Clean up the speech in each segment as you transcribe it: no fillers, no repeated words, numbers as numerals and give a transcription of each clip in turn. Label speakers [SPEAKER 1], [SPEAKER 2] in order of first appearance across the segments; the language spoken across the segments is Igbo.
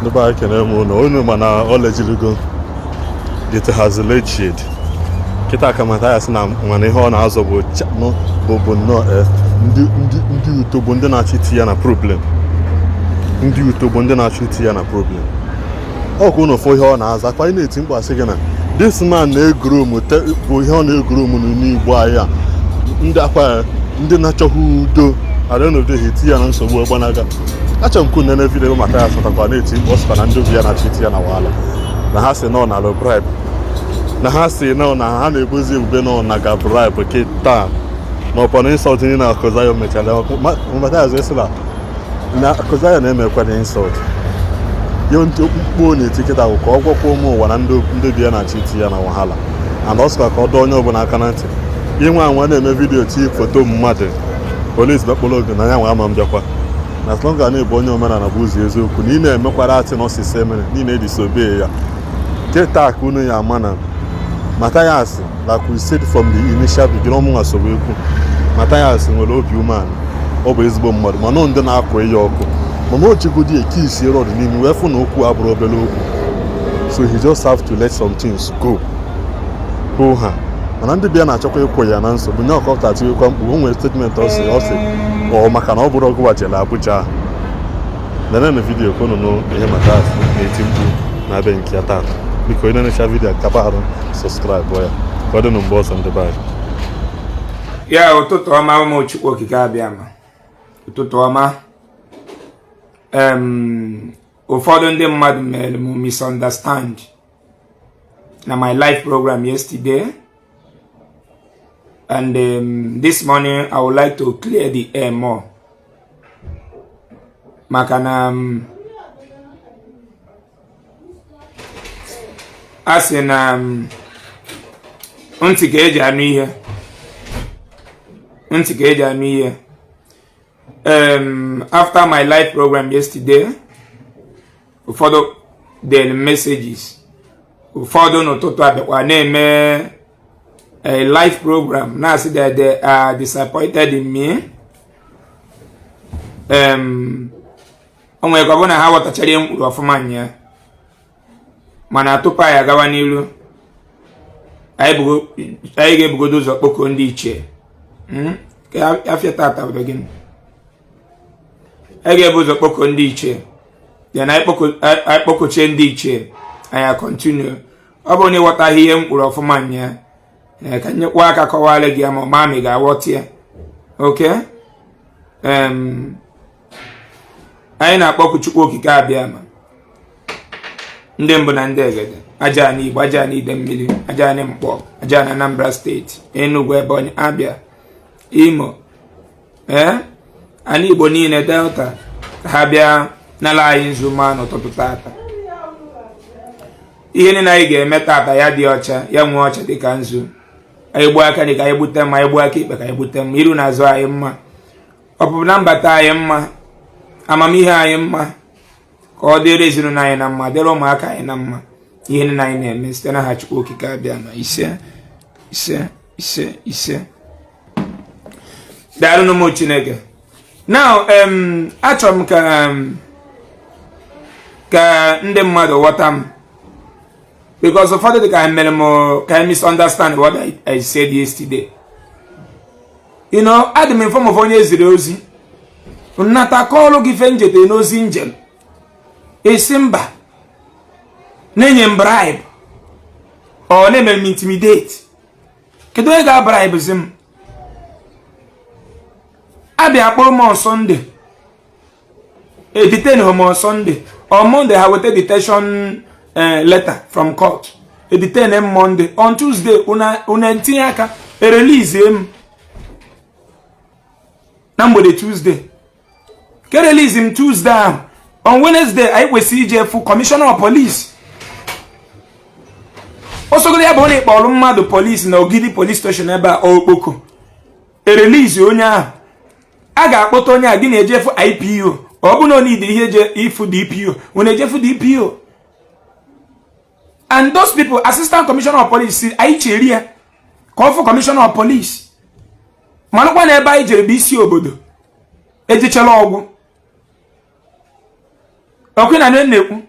[SPEAKER 1] The bike and no mana all legilugo. It has a late shade. Kita Mathias na mane ho na azobo no bobo no ndi utobo ndi na chiti ya na problem. Ndi utobo ndi na chiti ya na problem. Oku no fo ho na aza kwa ina etimbo asige na this man na egro mu te bo ho na egro mu no ni Igbo aya. Ndi akwa ndị na-achọghị udo adịnụdị hiti ya na nsogbu ọgbanaga achọ m kwune na video Mathias takwa na-eti ọspa na ndị obi ya na-achịti ya na wahala na ha si nọ na lo bribe na ha si nọ na ha na-ebozi ebube nọ na ga bribe kịta na ọpọna insult ndị na-akụza ya mechara Mathias esila na akụza ya na-emekwa na insult ya ntị okpukpo na-eti kịta bụ ka ọ gwakwa ụmụ ụwa na ndị obi ya na-achịti ya na wahala and ọspa ka ọ dọọ onye ọbụla aka na ntị inwe anwa na-eme vidio ti foto mmadụ polisi bekpọrọ oge na ya nwa ama m bịakwa na as long as na-ebu onye omenala bụ ụzọ eziokwu na ị na-emekwara atị n'ọsịsa emere niile edisobe ya keta aka unu ya ama na Mathias like we said from the initial beginning ọmụnwa sobe ekwu Mathias nwere obi umeala ọ bụ ezigbo mmadụ mana ndị na-akụ ya ọkụ mana o jigodi eke isi rọd n'ime wee fụ na okwu abụrụ obere okwu so he just have to let some things go ha mana ndị bịa na-achọkwa ịkwụ ya na nsogbu nye ọkọpụta tiwekwa mkpu o nwere statement ọ maka na ọ bụrụ ọgụ wajele Abuja nenene vidiyo ka unu ihe Mathias na-eti mkpu na-abịa nke ya tata biko onye na-echa vidiyo kapa arụ sọskraịbụ ya ka ọ dị na mgbe ọzọ ndị baanyị
[SPEAKER 2] ya ụtụtụ ọma ụmụ Chukwu okike abịa ma ụtụtụ ọma ụfọdụ ndị mmadụ mere m misunderstand na my live program yesterday. And this morning, I would like to clear the air more. Makana as in unti keje anu ihe. After my live program yesterday, ụfọdụ the messages, ụfọdụ n'ụtụtụ abịakwa na-eme a live program. Now I see that they are disappointed in me. Onwe kwa bona ha watachari mkpuru ọfụma nya. Mana tupa ya gawa n'ilu. Anyị ga-ebugodo ụzọ kpoko ndị ichie. Ka afịa tata bụ gịnị? Anyị ga-ebu ụzọ kpoko ndị ichie. Then anyị kpokochie ndị ichie. Anyị continue. Ọ bụ na ịghọtaghị ihe mkpuru ọfụma nya. Ka nyekwa aka kọwara gị ma mami ga-aghọta ya. Okay? Anyị na-akpọku Chukwu okike abịa ma ndị mbụ na ndị egede aja na Igbo, aja na ide mmiri, aja na Mkpọ, aja na Anambra steeti, Enugu, Ebonyi, Abia, Imo, ana Igbo niile Delta ka ha bịa n'ala anyị nzuma n'ụtụtụ tata. Ihe niile anyị ga-eme tata ya dị ọcha, ya nwee ọcha dịka nzu. Anyị gbuo aka dị ka anyị gbute mma, anyị gbuo aka ikpe ka anyị gbute mma, iru na azụ anyị mma, ọpụpụ na mbata anyị mma, amamihe anyị mma, ka ọ dịrị ezinụlọ anyị na mma, dịrị ụmụaka anyị na mma. Ihe niile anyị na-eme site na ha Chukwu okike abịa ma ise. Daalụ n'ụmụ Chineke. Now achọrọ m ka ndị mmadụ ghọta m, because ụfọdụ dị ka I misunderstand what I said yesterday. You know, adị m inform of onye eziri ozi nnata kọọlụ gị fe njete n'ozi njem esi mba na-enye m bribe ọ na-eme m intimidate. Kedu onye ga-bribe zi m? Abịa akpọrọ m on Sunday, detain him on Sunday. On Monday ha weta detention letter from court. Detain him Monday. On Tuesday una ntinye aka release him na mgbede Tuesday. Ke release him Tuesday ahụ. On Wednesday anyị kwesịrị ije fụ commissioner of police. Osogoro ya bụ onye kpọrọ mmadụ police na Ogidi police station ebe a Okpoko. Release onye ahụ. A ga-akpọta onye a gị na-eje fụ IPO. Ọ bụ na ọ need ihe eje ifu DPO. Una eje fụ DPO. And those people, assistant commissioner of police, anyị chere ya ka ọ fụ commissioner of police. Manụkwa na ebe anyị jere bụ isi obodo. Ejechala ọgwụ. Okwe na na-ekwu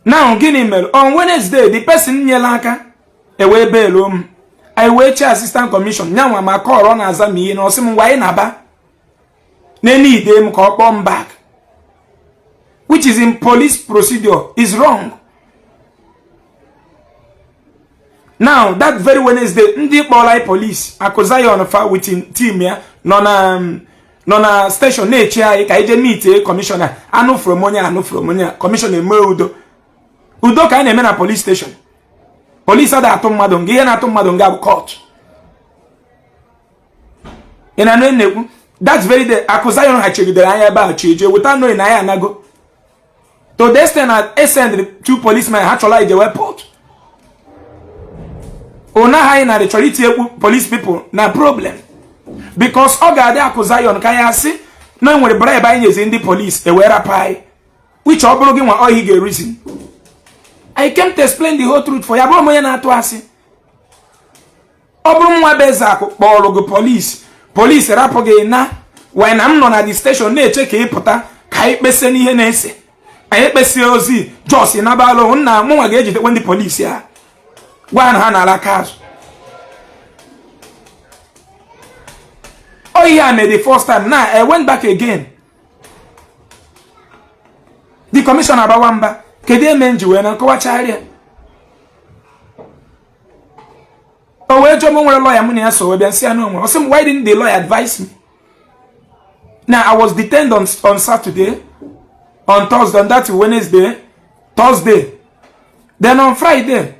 [SPEAKER 2] Now gini mere on Wednesday the person nyela aka ewe bail I wait assistant commission nyanwa ma call na aza mi na osim ngwa na ba na need them ka come back, which is in police procedure is wrong. Now that very Wednesday Ndi Igbo police Akozayon fa with team ya no na station na echi ayi ka ije meet commissioner anu from onya commissioner me udo ka na eme na police station. Police ada atụ mmadụ nga ihe na-atụ mmadụ nga bụ court. Ina no enegwu that very day Akozayon ha chegidere anya ebe a cheje without knowing na ya anago. To the extent that I send 2 policemen ha chola ije airport. Ona ha na the charity police people na problem. Because oga de Akozayon ka ya si no nwere bribe anyị nyezi ndị police e were pai, which ọ bụrụ gị nwa ọ hige reason. I came to explain the whole truth for ya. Bro, moye na atu asi. Obru mwa Ezeaku kpọrọ gị police rapo gị na when am nọ na the station na-eche ka ịpụta ka ikpese n'ihe na-ese. Anyị ekpesi ozi just na balo nna mụ nwa ga-ejide ndị police ya. Gwa ha na alaka azụ. Oh yeah, the first time. Now I went back again. The commissioner Bawamba Kede menji we na kowa charia. O we jo mo nwere lawyer mu na so we bia sia no mo. Why didn't the lawyer advise me? Now I was detained on Saturday, on Thursday, on that Wednesday, Thursday. Then on Friday,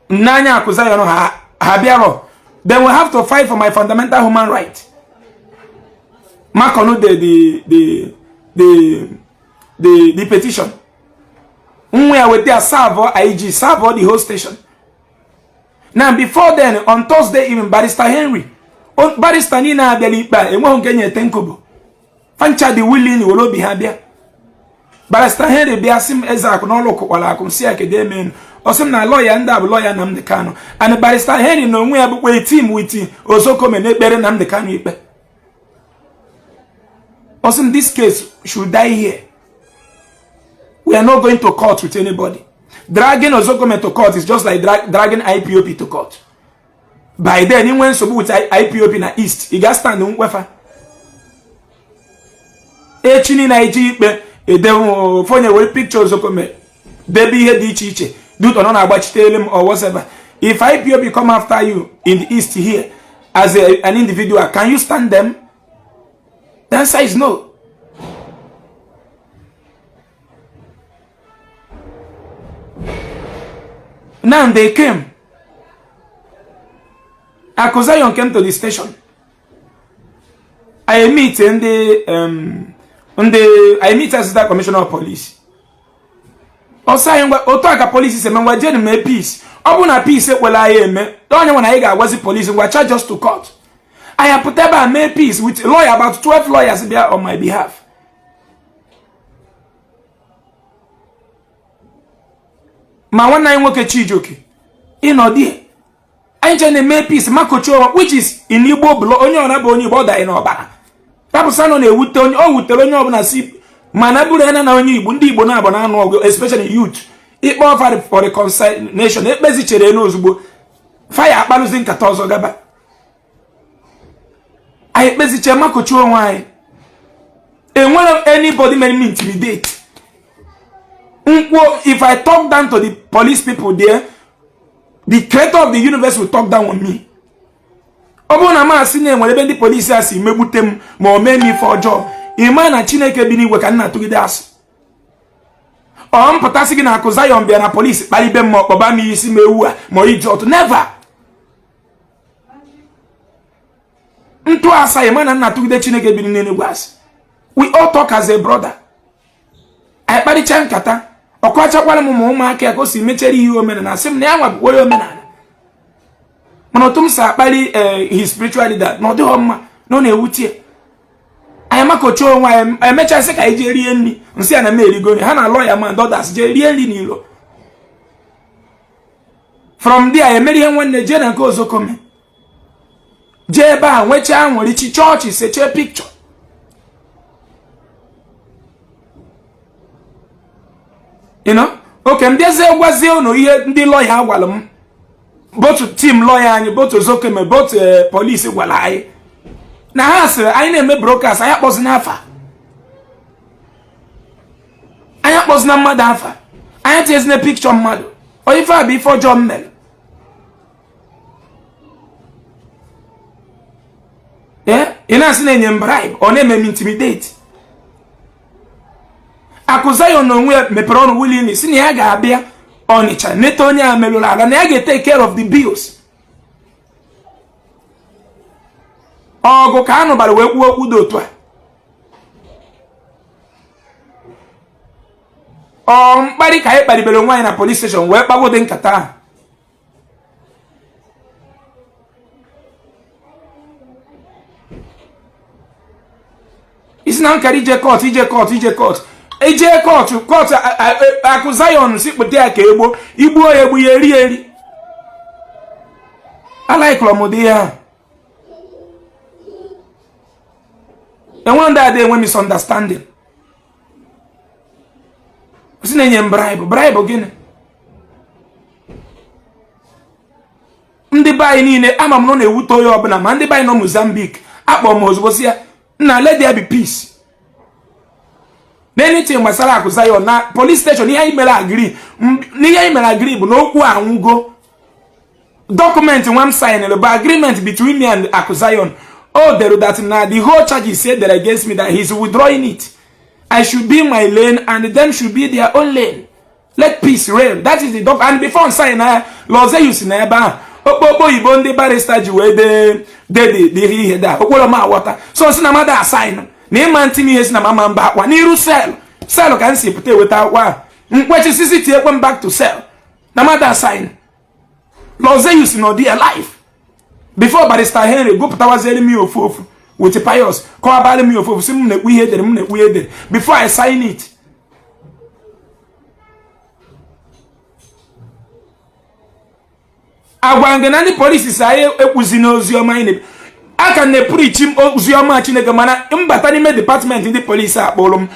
[SPEAKER 2] Nanya Akozayon ha biaro. Then we have to fight for my fundamental human right. Makono the petition. We are with their server, IG, server the whole station. Now, before then, on Thursday, even Barrister Henry, Barrister Nina Abelipa, and one Kenya Tenkobo, Fancha the willing will be happy. Barrister Henry, Biasim Ezeaku, no local, while I can see academian, or some lawyer and a lawyer Nam the Kano. And Barrister Henry, no, we have a team with him, also come and better Nam the Kano. Also, in this case, should die here. We are not going to court with anybody. Dragging Ozokome to court is just like dragging IPOP to court. By then, anyone so with IPOP in the East, you got stand on wefa. Echini na Iji phone away pictures Ozokome. Baby here di chiche. Do to non about tell him or whatever. If IPOP come after you in the East here as an individual, can you stand them? The answer is no. Now they came. Akozayon came to the station. I meet I meet Assistant Commissioner of Police. Otaka police is a man wajen me peace. Obuna peace well I me. Don't when I was the police and charge us to court. I have put about me peace with a lawyer, about 12 lawyers there on my behalf. Ma one nine work chijoke. In odi. I just make peace makocho, which is in Igbo blood only on aboni border in Obana. Tapusano ne would tell you all would tell you on a sip. Manabura na only Bundi Bonabana, especially youth. It offered for the consignation. It basically knows fire baluzing Katozo Gaba. I basically makocho why. And one of anybody may intimidate. If I talk down to the police people there, the creator of the universe will talk down on me. Obona ma sine when the police as me butem mo me for job. Imana Chineke bini we can na to das. Potasi na Akozayon bia na police bali be mo baba mi isi mewu mo idiot never. Nto asa imana na to the Chineke bini ne was. We all talk as a brother. I bari chankata. Okwacha kwala mu ụmụaka ko si mechere ihe omenala na sim na ya nwa bụ omenala. Mana otum sa akpali his spiritual leader no de homma no na ewutie. Ayama kocho onwa emecha se ka ije rie nni nsi ana merigo ha na lawyer man others je rie nri n'ilo. From there emeri ihe nwanne je na nke Ozokome. Je ba nwecha nwere chi church se che picture. you know, okay, mbiazie gwazie unu ihe ndị lawyer agwala m, both team lawyer anyị, both Ozokeme, both police gwala anyị na ha sịrị anyị na-eme broadcast, anyị akpọzina afa, anyị akpọzina mmadụ afa, anyị tinyezina picture mmadụ, onye ife a bụ ife ọjọọ mmere. Ị na-asị na-enye m bribe, ọ na-eme m intimidate. Akụzayon onwe mepere ọnụ willingly si na ya ga-abịa Ọnịcha neta onye a merụrụ ala, na ya ga-take care of the bills. Ọgụ ka anụ bara wee kwuo okwu dị otu a. Mkparị ka anyị kparịbere onwe anyị na police station wee kpagode nkata ahụ. Isi na nkara ije court Akụzayon si kpụta ya ka igbuo ya egbu ya eri. Alaikụlọ m dị ya. Enwe ndị adị enwe misunderstanding. Si na-enye m bribe gịnị? Ndị be anyị niile ama m nọ na-ewute onye ọbụla, ma ndị be anyị nọ Mozambique akpọ m ozugbo si ya, na let there be peace. N'anything gbasara Akụzayon na police station, ihe anyị mere agree bụ na okwu anwụgo. Document one signed bụ agreement between me and Akụzayon. Oh, there that now the whole charges said that against me, that he's withdrawing it. I should be my lane and them should be their own lane. Let peace reign. That is the doc. And before sign laws use in eba. Okpo Igbo ndị barrister ji wee de ihe da. Okporo ma water. So si na mada assign. Na ịma ntimi ihe si na mama mba akwa n'iru cell. Cell ka nsi pụta weta akwa. Mkwechi sisi tie kwem back to cell. Na mada assign. Laws use no dey alive. Before Barrister Henry go putawazeli mi ofofu with pious. Ko abali mi ofofu si m na-ekwu ihe edere. Before I sign it. Agwange na ndị polisi sa ekwuzi n'ozi ọma anyị aka na preach ozi ọma Chineke, mana mbata n'ime department ndị polisi akpọrọ m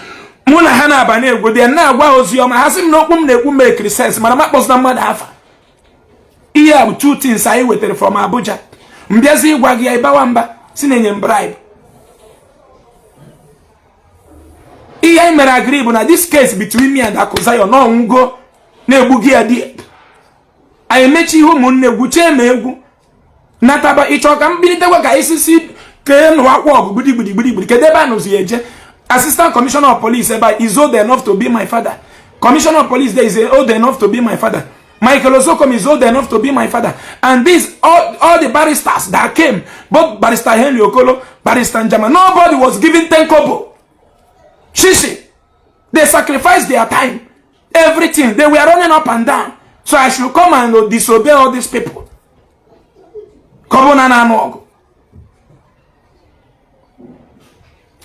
[SPEAKER 2] mụ na ha na-aba na-egwu dị na-agwa ozi ọma, ha sị m na okwu m na-ekwu make sense, mana makpọsina mmadụ afa. Ihe a bụ two things anyị wetara from Abuja. Mbiazi ịgwa gị ya ịbawa mba si na-enye m bribe. Ihe anyị mere agree bụ na this case between me and Akụzayon na ọnwụgo na-egbu gị ya dị. Anyị emechi ihe ụmụnne gwuchie ma egwu nataba ịchọ ka mbilitekwa ka isisi kee nụ akwa ọgụ gbudigbudi kedu ebe a nụzi eje. Assistant Commissioner of Police ebe is old enough to be my father. Commissioner of Police there is old enough to be my father. Michael Ozokom is old enough to be my father. And these all the barristers that came, both Barrister Henry Okolo, Barrister Njama, nobody was given 10 kobo. Shishi. They sacrificed their time. Everything. They were running up and down. So I should come and disobey all these people. Kobo na no.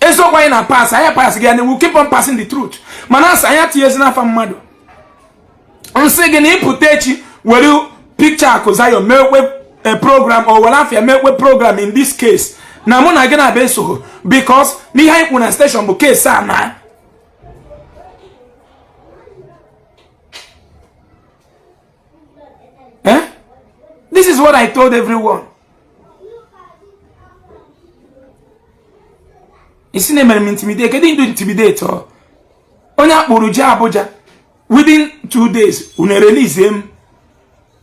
[SPEAKER 2] Eso kwa ina pass. I pass again. We will keep on passing the truth. Manasa ayati yezina famado. Nsegini putechi were picture Akụzayon make a program or walafia make a program in this case. Na mụ na gị na be so because n'ihe anyị kwụ na station bụ case a na. This is what I told everyone. Isi na-emere m intimidate. Kedu ndị intimidate ọ? Onye akpụrụ je Abuja. Within 2 days, una release him.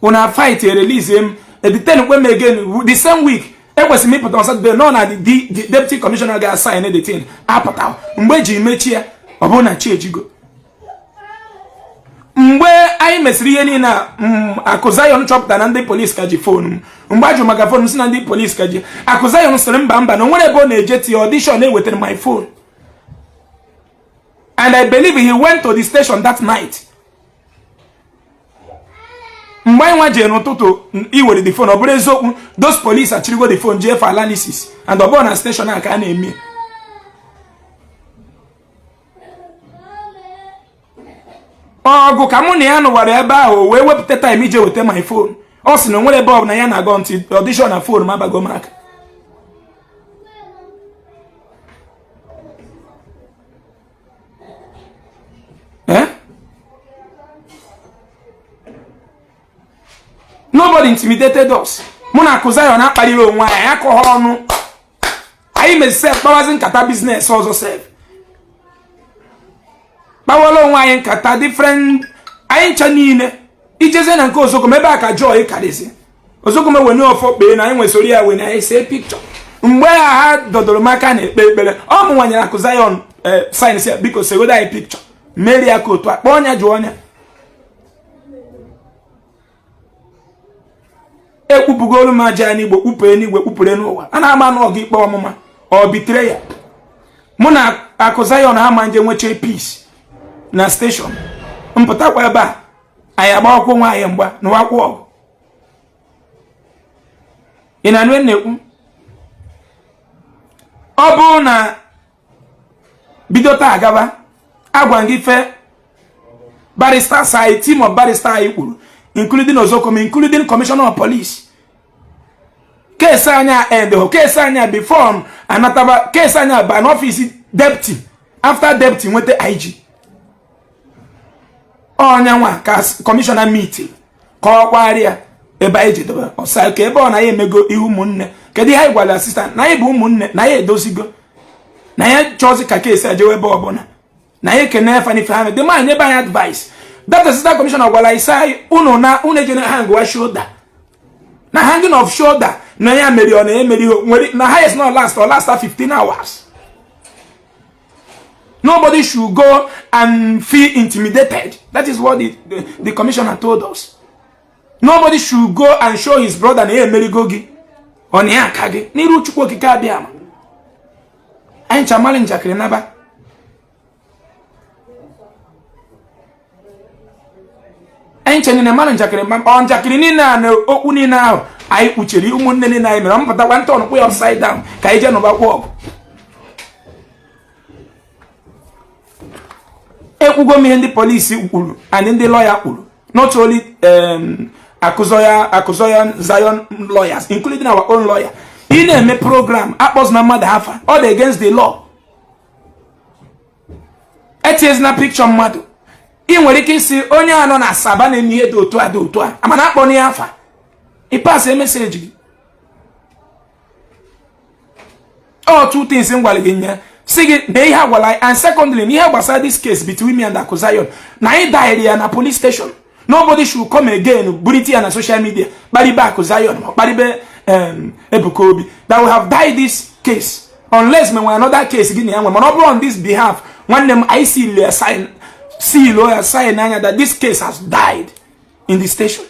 [SPEAKER 2] Una fight, release him. At the 10 when again, the same week, it was me put on Saturday. No, na the deputy commissioner got signed the thing. Apata. Mbeji mechia. Obona chejigo. Mgbe anyị mesiri ihe na Akụzayon chọpụta na ndị police kaji phone. Mgbe ajụ maka phone si na ndị police kaji. Akụzayon sịrị mba na nwere ebe ọ na-eje ti audition ewetara my phone. And I believe he went to the station that night. Mgbe anyị nwa jee n'ụtụtụ iwere the phone, ọ bụrụ eziokwu those police achịrịgo the phone jee for analysis and ọ bụrụ na station a ka a na-eme. Ọgụ ka mụ na ya nụwara ebe ahụ wee wepụta time ije weta my phone. Ọ sị na nwere ebe ọ na ya na-aga ntị audition na phone ma abago m aka. intimidated us. Muna kuzayo na akpaliri onwe anyị akọghọ ọnụ. Anyị mezise kpawazi nkata business ọzọ sef. Kpawala onwe anyị nkata different anyị ncha niile. Ijeze na nke Ozokome ebe aka joy karịsị. Ozokome wene ofo kpee na anyị nwesori ya wene anyị see picture. Mgbe ha dọdọrọ maka na ekpe ekpere ọ mụ nwanyere akụ Zion sign si biko segodo anyị picture mmeri aka otu a kpọọ ọnya jụọ ọnya ekpupụgolu m aja n'Igbo kpupụre n'Igwe kpupụre n'ụwa a na-ama n'ọgụ ikpe ọmụma ọ bitere ya mụ na akụ Zion ha ma nje nweche peace na station mpụtakwa ebe a anyị agba ọkwụ nwaanyị mgba na wakwu ọgụ ị na-anụ na-ekwu ọ bụ na bido taa agaba agwa gị fe barrister side team of barrister anyị kwuru including Ozokome including commissioner of police case anya end ho case anya before anataba case anya by an office deputy after deputy nwete IG onya nwa ka commissioner meeting ka ọkwarịa ebe anyị jedobe ọsa ka ebe ọ na ya emego ihu ụmụnne kedu ihe gwara assistant na ya bụ ụmụnne na ya edozigo na ya chọzi ka case ajewe ebe ọbụla na ya kene fani family the man ebe anyị advice that assistant commissioner gwara isai unu ejene hang wa shoulder na hanging of shoulder na ya meri ọ na emeri nwere na highest not last 15 hours. Nobody should go and feel intimidated. That is what the commissioner told us. Nobody should go and show his brother na emeri gogi on ya kage n'iru Chukwu okike abịa ama anyị chamali njakịrị naba anyị chenye mmanụ njakịrị ọ njakịrị niile a na okwu niile ahụ anyị kpuchiri ụmụnne niile anyị mere mpụtakwa ntọ ọnụkwu ya upside down ka anyị jee n'ụbakwa ọgụ ekwugo m ihe ndị polisi kwuru and ndị lawyer kwuru not only Akuzoya Zion lawyers including our own lawyer ị na-eme program akpọs na mmadụ afa all against the law etinyez na picture mmadụ ị nwere ike isi onye anọ na Asaba na-eme ihe dị otu a amana akpọ na ya afa ịpas message gị all two things m gwara gị nye si gị na ihe agwala and secondly na ihe gbasara this case between me and Akuzion na anyị diary ya na police station. Nobody should come again buriti na social media baribe Akuzion baribe Ebuka Obi that we have died this case unless me another case gị na ya nwe mana ọ bụrụ on this behalf nwanne m I see lawyer sign anya that this case has died in the station.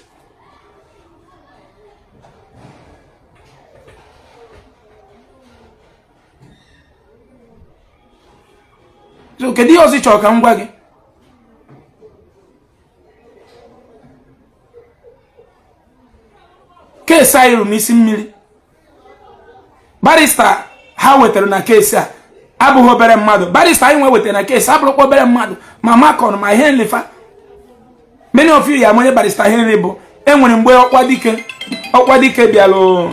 [SPEAKER 2] So kedu ihe ọzọ chọrọ ka m gwa gị case anyị rụ n'isi mmiri barrister ha wetara na case a abụghị obere mmadụ barrister anyị nwe wetara na case abụrụkwa obere mmadụ ma Makon ma Henry fa many of you ya amonye barrister Henry bụ enwere mgbe ọkwa dike bịalụ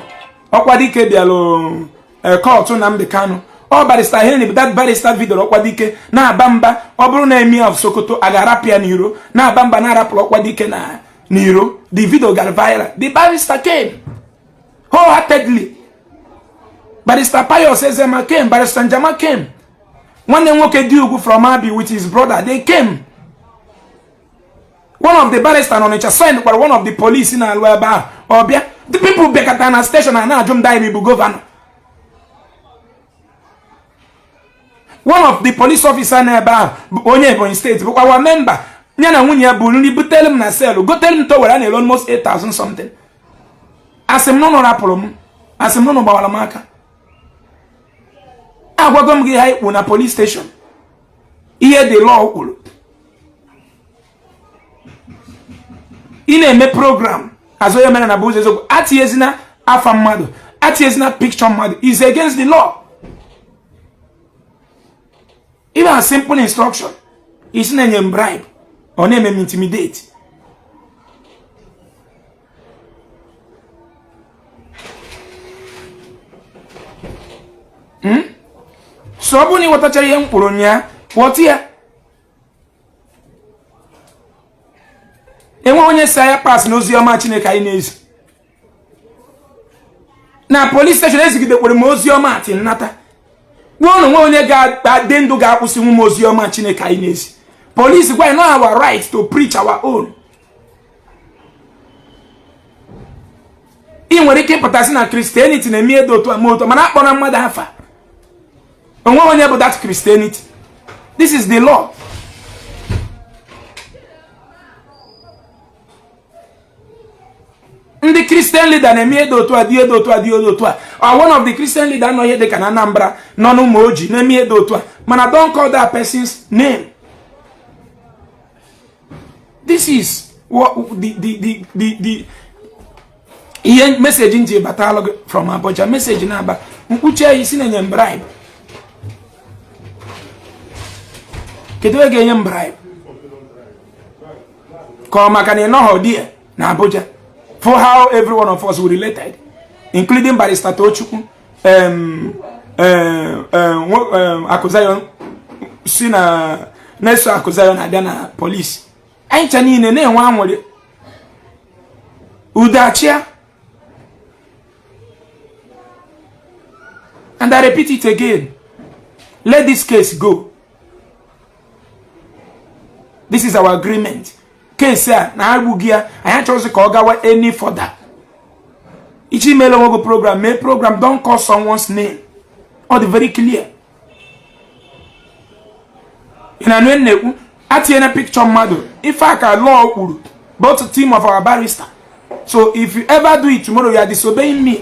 [SPEAKER 2] court Nnamdi Kanu ọ barrister Henry bụ that barrister video ọkwa dike na-aba mba ọ bụrụ na Emir of Sokoto agarapịa n'iro na-aba mba na-arapụrụ ọkwa dike na n'iro the video got viral. The barrister came wholeheartedly. Barrister Pius Ezema came. Barrister Njama came. One nwoke Diugu from Abi with his brother, they came. One of the barristers on each signed by one of the police in Alwaba. The people Bekatana station and now Jum Daibu governor. One of the police officers nearby Onyebo in state, but our member Nyana Wunya Buluni, but tell him na sell. Go tell him to where I almost 8,000 something. As him no rapolum, as him no bawalamaka. I welcome Gihai on a police station. Here the law. In a program, as well as Abuzo, Attire Afam Madu, Attire picture madu is against the law. Even a simple instruction is name bribe. Or name him intimidate. So buni watachari yang puronya watia. Enwa onye saya pass n'ozi ọma Chineke anyị n'ezi. na police station ezigidekwere m ozi ọma ati nnata gwa nwe onye ga-adị ndụ ga-akwụsị nwe m ozi ọma Chineke anyị na-ezi. Police gwa no our right to preach our own. ị nwere ike ịpụtasị na Christianity na-eme edo otu amoto mana akpọrọ mmadụ afa onwe onye bụ that Christianity. This is the law. Ndị Christian leader na-eme edo otu a dị edo otu a dị edo otu a. One of the Christian leader nọ ihe dị ka na Anambra nọ n'ụmụ oji na-eme edo otu a mana don't call that person's name. This is what the ihe message nji batalog from Abuja. Message na-aba mkpuchi isi na-enye bribe. Kedu ege enye bribe? Ka maka na ịnọghọ die na Abuja. For how every one of us were related, including Barrister Tochukwu, Akuzayon, Sina Neso Akuzayon Adana police. Ain't any name one word. Udachia. And I repeat it again. Let this case go. This is our agreement. Case na Abugia, I chose to go any further. Ichi melo program, may program don't call someone's name. Or the very clear. In a new at any picture model. If I can law both team of our barrister. So if you ever do it tomorrow, you are disobeying me.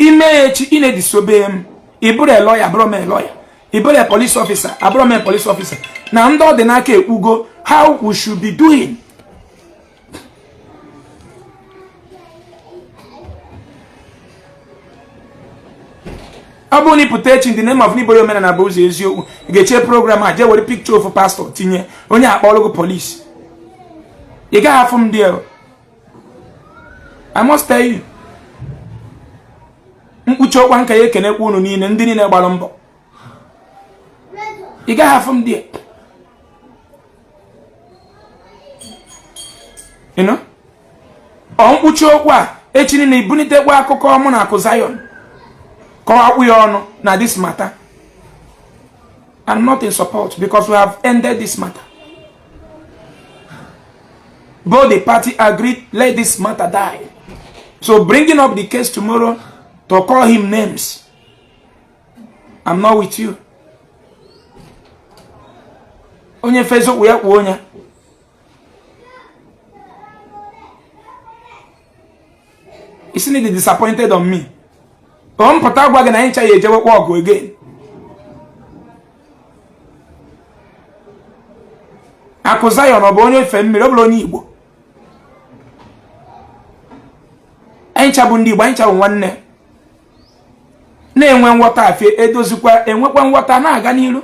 [SPEAKER 2] In a disobey him. He put a lawyer, bro, me lawyer. He put a police officer, a bro, me police officer. Now, under the nake ugo, how we should be doing. Aboni put in the name of Niboyo men and Abuzi Ezeaku. You get your program, I with a picture of a pastor, Tinye, only a apologo police. You got from there. I must tell you. Ucho one kaye kene unu ni ndini na balombo. You got from there. You know? On ucho kwa echini ni bunite kwa akoko mo na Akuzayon. Ko akwu ono na this matter. I'm not in support because we have ended this matter. Both the party agreed, let this matter die. So bringing up the case tomorrow to call him names, I'm not with you. Onye fezo we wonya. Isn't it disappointed on me? Patagwa na incha ye jewe walk again. Akuzayon obo onye fe mmiri oblo onye Igbo. Incha bụ ndị Igbo, incha bụ nwanne. Na-enwe nghọta afie edozikwa enwekwa nghọta na-aga n'iru.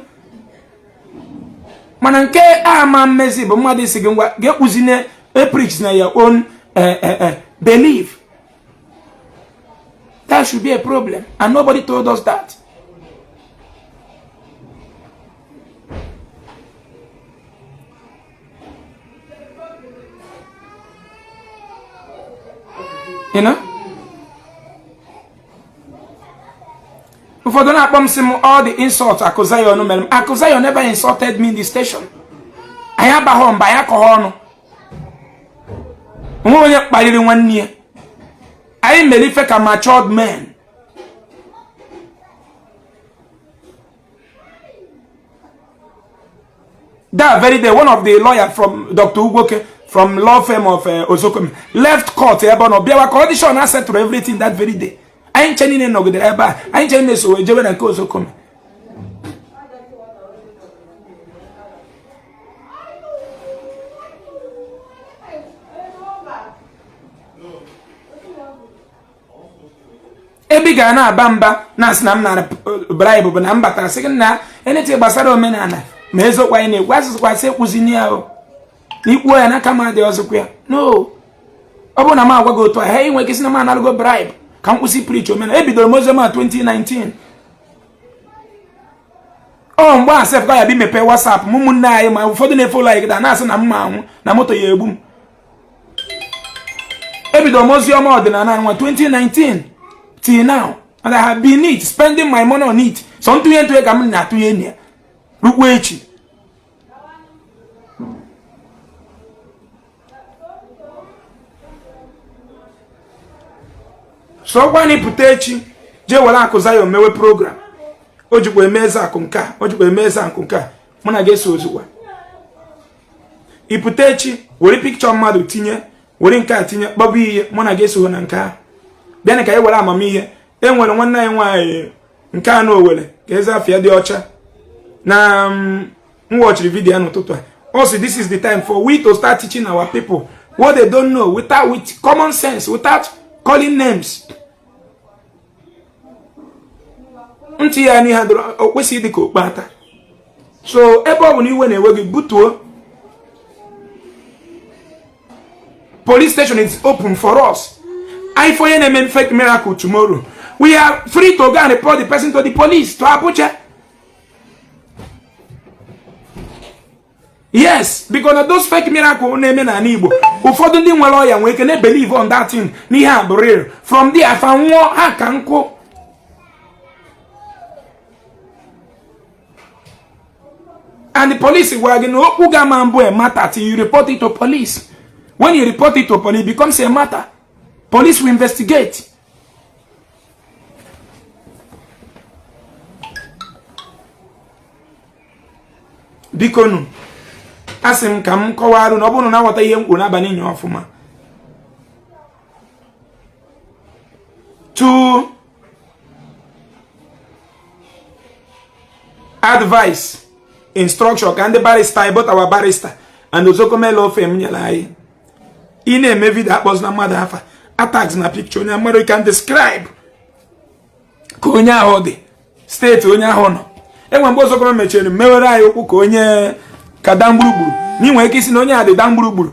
[SPEAKER 2] Mana nke ama mmezi bụ mmadụ isi gị ngwa ga-ekuzine preach na your own belief. That should be a problem, and nobody told us that. You know? Before don't have all the insults Akuzayon never insulted me in the station. I have a home by alcohol. I am a matured man. That very day, one of the lawyers from Dr. Ugoke, from law firm of Ozokom, left court. Biawa condition I said to everything that very day. I ain't changing no good. I ain't changing so Joven and Ozokom. Ebiga na bamba na snam na bribe bụ na mbata sị na enete gbasara omenala ma ezokwa ine gwasịkwa sị kwuzini ahụ n'ikwu ya na kama dị ọzọkwa ya no ọ bụ na ma agwa gị otu a ha inwe ike sị na ma analụgo bribe ka m kwụsị preach omenala ebidoro mozema 2019 ọ mgbe asef ga ya bi mepe WhatsApp ụmụnne anyị ma ụfọdụ na-efolo anyị gida na-asị na mma anwụ na moto ya egbu m Ebido museum ọdịnala nwa 2019 till now, and I have been it, spending my money on it. So ntụnye ntụnye ka m na-atụnye nya rukwa echi. So kwa ni pụta echi je wala akụza ya mewe program. O jikwa eme Ezeaku nke a, o jikwa eme Ezeaku nke a, mụ na ga-eso ozugbo. Ipụta echi were picture mmadụ tinye, were nke a tinye, kpọbụ ihe, mụ na ga-eso na nke a. Bịa ka anyị were amamihe. Enwere nwanne anyị nwaanyị nke a n'Owere ka eze afịa dị ọcha na m watchiri video ya n'ụtụtụ a. Also, this is the time for we to start teaching our people what they don't know with common sense, without calling names. Ntị ya n'ihe dọrọ o kwesịghị dị ka okpata. So ebe ọ bụ na iwe na-ewe gị butuo. Police station is open for us. I for any fake miracle tomorrow. We are free to go and report the person to the police, to Abuja. Yes, because of those fake miracles name na Igbo. Ụfọdụ ndị nwere ọya nwere ike believe on that thing n'ihe a bụ real. From there, fa nwụọ ha ka nkụ. And the police were going to a matter till you report it to police. When you report it to police, it becomes a matter. Police will investigate. Bikonu. Asim kam kowaru no bunu na wata ihe nkwu na bani nyo ofuma. To advice, instruction, can the barrister, but our barrister, and the Zokomelo of Emnyalai. In a movie that was not mother hafa attacks na picture, na mother can describe. Konya hode, state onya hono. Enwe mbozo kome mecheni, mewera yoku konye kadamburuburu. Ni mwe kisi no nya de damburuburu.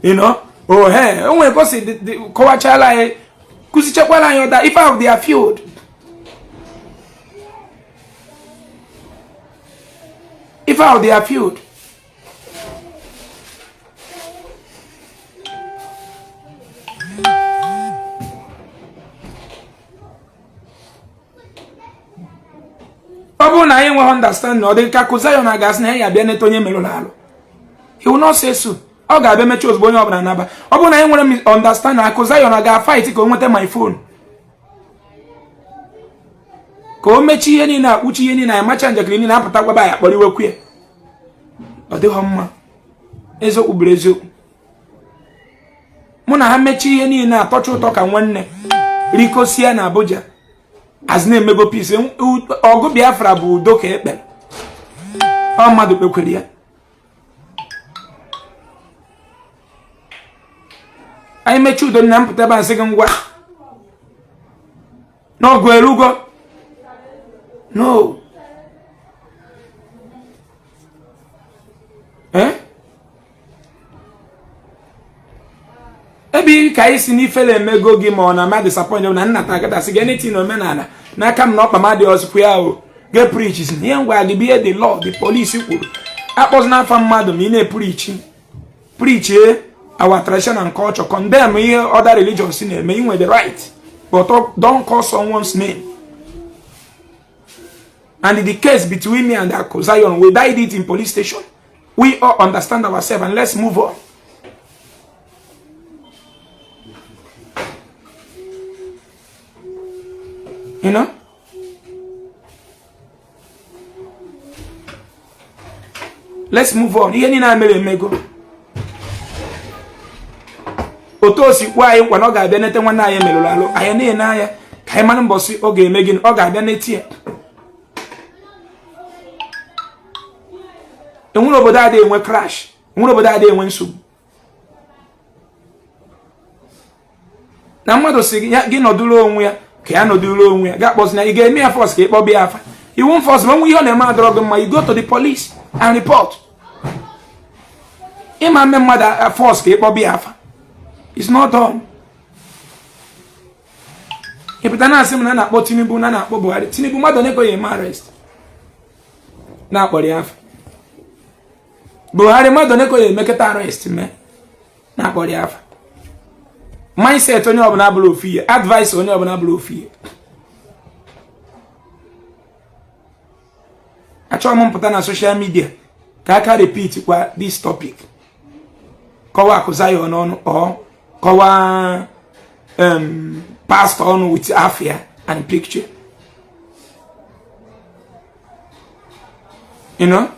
[SPEAKER 2] You know? Oh hey, enwe kosi kowachala e kusichakwala yoda if I have their field. If out their field. Obu na yin will understand no de ka kuzayo na gas na ya bia netonye melolalo. He will not say so. O ga be mechi ozbo onye obuna naba. Obu na yin will understand na kuzayo na ga fight ko nwete my phone. Ko mechi ihe ni na uchi ihe ni na macha njakiri ni na apụta gwaba ya kpọrọ iwe kwue. Ọ dịghọ mma. Eziokwu bụrụ eziokwu. Mụ na ha mechi ihe ni na atọcha ụtọ ka nwanne. Rikosia na Abuja. Azna emego peace. Ọgụ Biafra bụ udo ka ekpere. Ọ mmadụ kpekwere ya. Anyị mechi udo na mpụta ebe nsị gị ngwa. N'ọgụ erugo. No. Ebi ka isi n'ifele emego gị ma ọ na ma disappoint na nna ta akata si anything omenala n'aka m na ọkpa ma dị ọzụkwu ya o ge preach is ihe ngwa gị bie the law the police kwuru akpọzi n'afa mmadụ ma ị na-preach our tradition and culture condemn ihe other religions na-eme ị nwere the right but don't call someone's name. And in the case between me and Ako Zion, we died it in police station. We all understand ourselves and let's move on. You know? Let's move on. Ihe ni na mere emego. Oto si kwa anyị kwa na ọ ga-abịa nete nwanne anyị merụrụ alụ. Anyị na ya ka anyị mara mbọsị ọ ga-eme gị ọ ga-abịa nete ya. Enwere obodo adịghị enwe crash. Enwere obodo adịghị enwe nsogbu. Na mmadụ si gị nọdụrụ onwe ya ka ya nọdụrụ onwe ya ga-akpọzi na ị ga-eme ya force ka ị kpọbịa afa. You won't force ma nwe ihe ọ na-eme adọrọ gị mma, you go to the police and report. Ịma mme mmadụ force ka ị kpọbịa afa. It's not done. Ịpụta na asị m na na-akpọ Tinubu na na-akpọ Buhari. Tinubu mmadụ onye ka ya eme arrest na-akpọrọ ya afa. Buhari mmadụ onye ka ya emekọta arrest me na-akpọrọ ya afa. mindset onye ọbụla bụrụ ofu ihe, advice onye ọbụla bụrụ ofu ihe. Achọrọ m mpụta na social media ka aka repeat kwa this topic. Kọwa akụza ya ọnụ or kọwa pastor ọnụ with afia and picture. You know?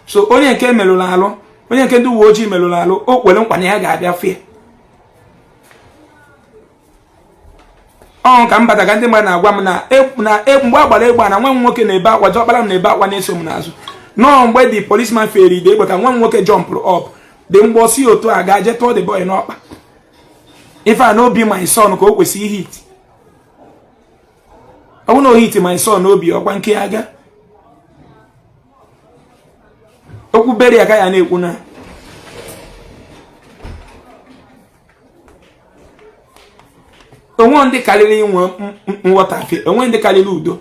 [SPEAKER 2] So onye nke melụrụ alụ, onye nke ndị uwe ojii melụrụ alụ, o kwere nkwa na ya ga-abịa fie. Ọ ka m bata ka ndị mmadụ na-agwa m na mgbe agbara egbe na nwa m nwoke na-ebe akwa, jọkpara m na-ebe akwa na-eso m n'azụ. Nọọ mgbe the policeman fere ide egbe ka nwa m nwoke jumpụrụ up. The mgbọsi otu a ga-eje tụọ the boy n'ọkpa. Ife a n'obi my son ka o kwesịrị hit. Ọ bụrụ na o hit my son n'obi ọkwa nke ya ga. Okwu beri aka ya na-ekwu na onwe ndị karịrị inwe nghọtafie, onwe ndị karịrị udo.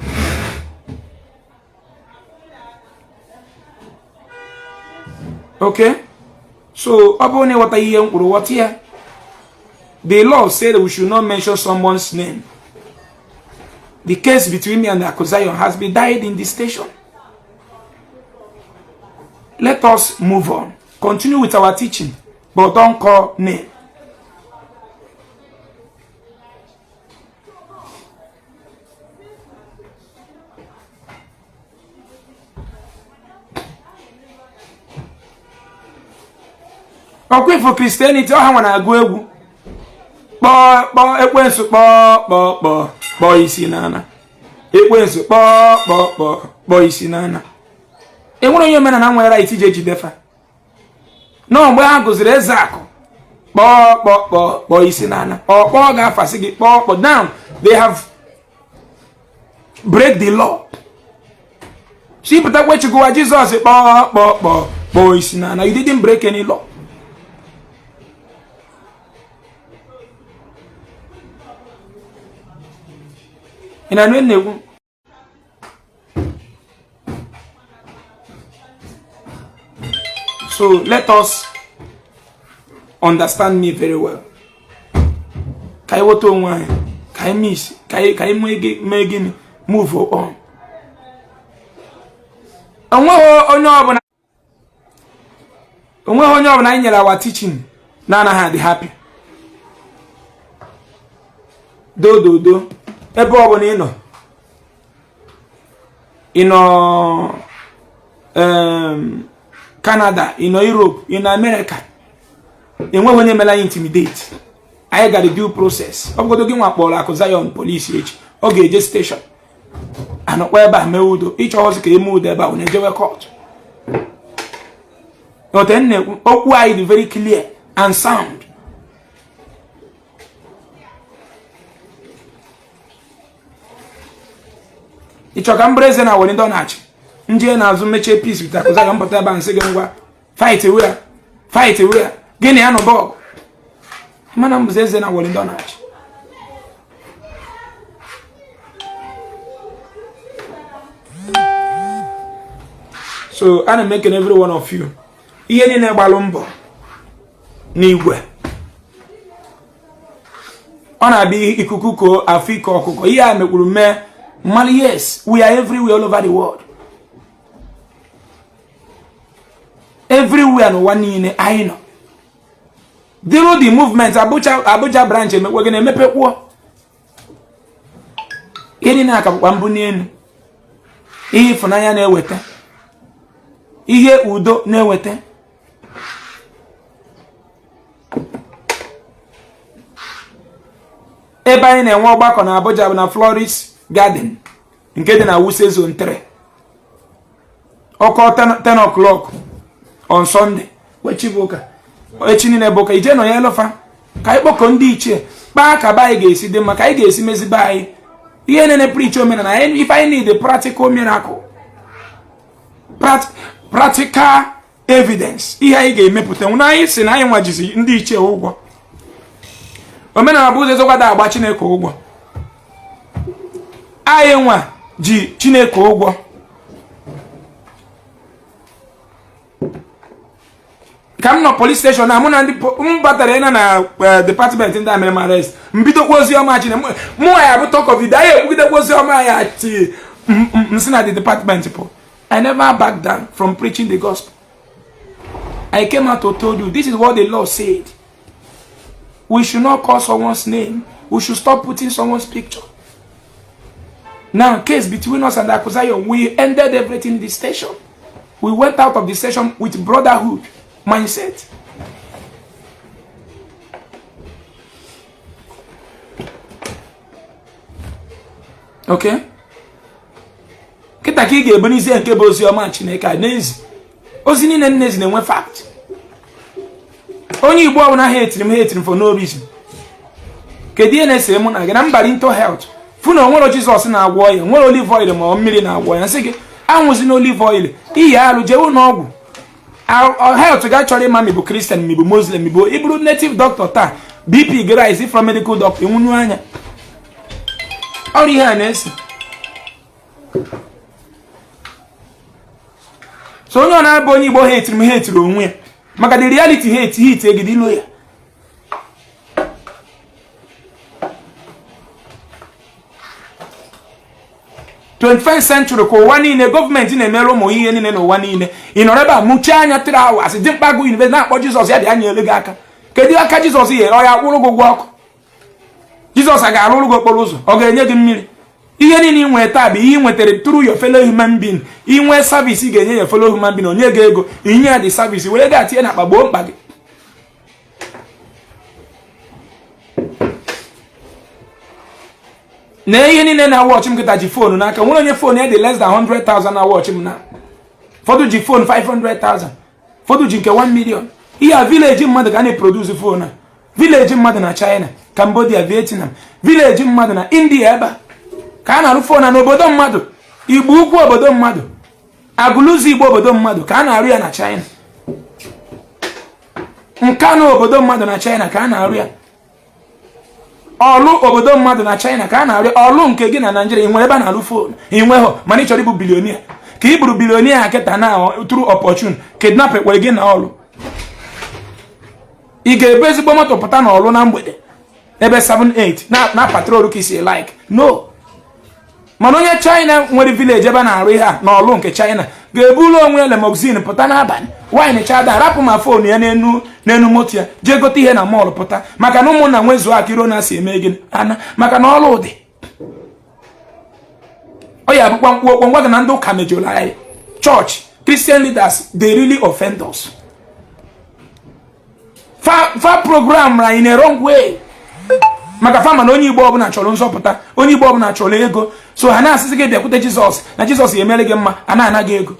[SPEAKER 2] Okay? So, ọ bụrụ na ịghọta ihe mkpụrụ ghọta ya. The law said that we should not mention someone's name. The case between me and Akuzayon has been died in the station. Let us move on. Continue with our teaching, but don't call name. Okay, for Christianity, I want to go egwu. Ekwensu kpọ isi n'ana. Ekwensu kpọ isi n'ana. Enwere onye mena na nwere right ije jidefa. No, mgbe ha gụziri Ezeaku kpọ isi n'ana. Ọ ga-afasị gị kpọ down. They have break the law. Si pụtakwa chikuwa Jesus kpọ isi n'ana. You didn't break any law. So let us understand me very well. Kai woto nwa, kai miss, kai megini move on. Onwe onye ọbụla nyere our teaching na anaghị dị happy. Do ebe ọbụla ị nọ Canada, Europe, America. Enweghị onye mela intimidate. Anyị gara due process. Ọ bụgodo gị nwa kpọrọ Akuzayon police echi. Ọ ga-eje station. Anọkwa ebe a mee udo. Ịchọ ọzọ ka eme udo ebe a ọ na-ejewe court. Okwu anyị dị very clear and sound. Ịchọ ka mbreze na were ndị ọ na-achị. Ndị na-azụ mechie peace with Akuzayon mpụta ebe a nsị gị ngwa fight where gịnị ya nọ bọọgụ mana mbụzi eze na were ndị ọ na-achị. So ana m ekene every one of you. Ihe niile gbalụ mbọ n'igwe ọ na-abịa ikuku ko afọ ọkụkọ ihe a mekwuru mee mmadụ. Yes, we are everywhere all over the world. Everywhere n'ụwa niile anyị nọ. Through the movement Abuja branch emekwe na-emepekwuo. Ihe na-akapụkwa mbụ n'elu. Ihe ịfụnanya na-eweta. Ihe udo na-eweta. Ebe anyị na-enwe ọgbakọ na Abuja bụ na Floris Garden nke dị na Wuse Zone 3. Ọkọ 10 o'clock on Sunday. Wechibuka. Echi niile bụ ka ije nọ ya elofa. Ka anyị kpọkọ ndị ichie. Kpaa ka ba anyị ga-esi dị mma, ka anyị ga-esi mezibe anyị. Ihe na preach omenala. If I need a practical miracle. Practical evidence. Ihe anyị ga-emepụta. Nwụna anyị si na anyị nwajizi ndị ichie ụgwọ. Omenala bụ ụzọ ezokwada agba Chineke ụgwọ. Anyị nwa ji Chineke ụgwọ. Come no police station na mụ na ndị batara na department ndị amere m arrest mbidokwa ozi ọma chine mụ ya bụ talk of it anyị ekwugidekwa ozi ọma ya ti msi na the department po. I never back down from preaching the gospel. I came out to tell you this is what the law said. We should not call someone's name. We should stop putting someone's picture. Now, case between us and the accusation, we ended everything in the station. We went out of the station with brotherhood mindset. Okay? Kita ka ị ga-ebu n'isi nke bụ ozi ọma Chineke a n'ezi. Ozi niile n'ezi na-enwe fact. Onye Igbo ọbụla hatiri m for no reason. Kedu ihe na-ese mụ na gị na mbara into health? Fu na onwere Jizọs na-agwọ ya, nwere olive oil ma mmiri na-agwọ ya. Nsị gị anwụzi na olive oil, iyi alụ jewu n'ọgwụ. Health ga chọrọ ịma mi bụ Christian, mi bụ Muslim, mi bụ iburu native doctor taa. BP ga-rise from medical doctor nwunyu anya. Ọrụ ihe a na-ese. So onye ọ na-abụ onye Igbo hatiri onwe ya. Maka the reality hate egide ilo ya. '21st century ko ụwa niile gọọmenti na-emere ụmụ ihe niile n'ụwa niile ị nọrọ ebe a mụchie anya 3 hours dị mkpago university na-akpọ Jizọs ya bịa nyere gị aka. Kedu aka Jizọs nyere ọ ya akwụrụ gị ụgwọ ọkụ? Jizọs a ga-arụrụ gị okporo ụzọ, ọ ga-enye gị mmiri? Ihe niile ị nwere taa bụ ihe ị nwetara through your fellow human being. Inwe service ị ga-enye ya fellow human being, onye gị ego inye ya the service were ga atinye na akpa gboo mkpa gị. Na ihe niile na watch m kịta ji phone n'aka, nwere onye phone ya dị less than 100,000 na watch m na. Fọdụ ji phone 500,000, fọdụ ji nke 1 million. Ihe a village mmadụ ga na-produce phone a. Village mmadụ na China, Cambodia, Vietnam, village mmadụ na India ebe ka a na-arụ phone n'obodo mmadụ. Igbo ukwu obodo mmadụ, agụlụzi Igbo obodo mmadụ ka a na-arụ ya na China. Nka na obodo mmadụ na China ka a na-arụ ya. Ọlụ obodo mmadụ na China ka a na-arụ ọlụ nke gị na Nigeria nwere ebe a na-arụ phone inweghọ mana ị chọrọ ịbụ bilionia ka ị bụrụ bilionia kịta na through opportune kidnap ekwe gị na ọlụ. Ị ga-ebu ezigbo moto pụta na ọlụ na mgbede ebe 7-8 na patrol ka isi like no. Mana onye China nwere village ebe a na-arụ ihe a na ọlụ nke China ga-eburu onwe limousine pụta n'abalị wine chada rapụ ma phone ya n'enu moto ya jee gote ihe na mall pụta maka na ụmụnna nwezuo aka iro na-asị eme gị ana maka na ọlụ dị. Ọ ya bụkwa mkpu ngwa gị na ndị ụka mejọrọ anyị. Church Christian leaders they really offend us. Fa program ra in a wrong way. Maka fama na onye Igbo ọbụla chọrọ nzọpụta, onye Igbo ọbụla chọrọ ego, so ha na-asịsị gị bịakwute Jizọs na Jizọs ga-emere gị mma, ana gị ego.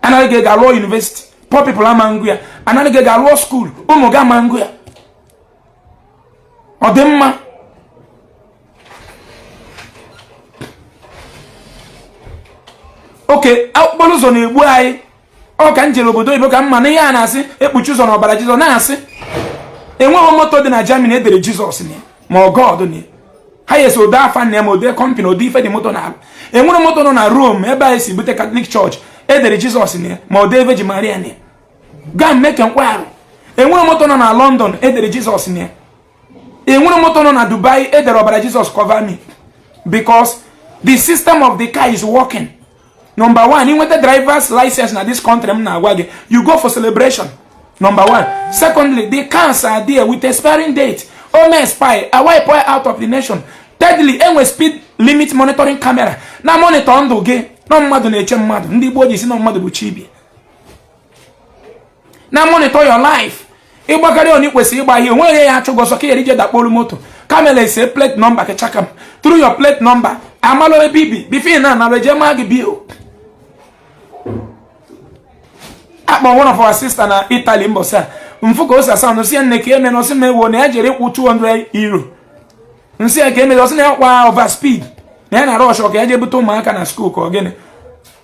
[SPEAKER 2] Anaghị gị ga-alụọ university, poor people ama ngụ ya. Anaghị gị ga-alụọ school, ụmụ gị ama ngụ ya. Ọ dị mma. Oke, okporo ụzọ na-egbu anyị. Ọ ka njere obodo Igbo ka mma na ihe a na-asị ekpuchi ụzọ n'ọbara Jizọs na-asị enweghị moto dị na Germany edere Jizọs na ma ọ God na ha yesi ode afa na ma ode company ode ife dị moto na enwere moto nọ na Rome ebe anyị si bute Catholic Church edere Jizọs na ma ode Virgin Maria na gaa mmeke nkwarụ. Enwere moto nọ na London edere Jizọs na enwere moto nọ na Dubai edere ọbara Jizọs cover me because the system of the car is working. Number 1, inweta driver's license na this country m na-agwa gị, you go for celebration. Number 1. Secondly, the cars are there with expiring date. Ome expire, a wipe out of the nation. Thirdly, enwe speed limit monitoring camera. Na monitor ndụ gị, na mmadụ na-eche mmadụ. Ndị Igbo ji si na mmadụ bụ chibi. Na monitor your life. Ịgbakarị onye kwesịrị ịgba ihe, onwe ya achụ gọsọ ka erije dakpolu moto. Camera ise plate number kechaka m. Through your plate number, amalo ebe ibi, bifin na reje ma gị bill. Akpọ one of our sister na Italy mbosa mfuko osa sound si nne ka eme no si mewo na ya jere kwụ €200 nsi ka eme no si na kwa over speed na na rush ka ya je buto ụmụaka na school ka ogene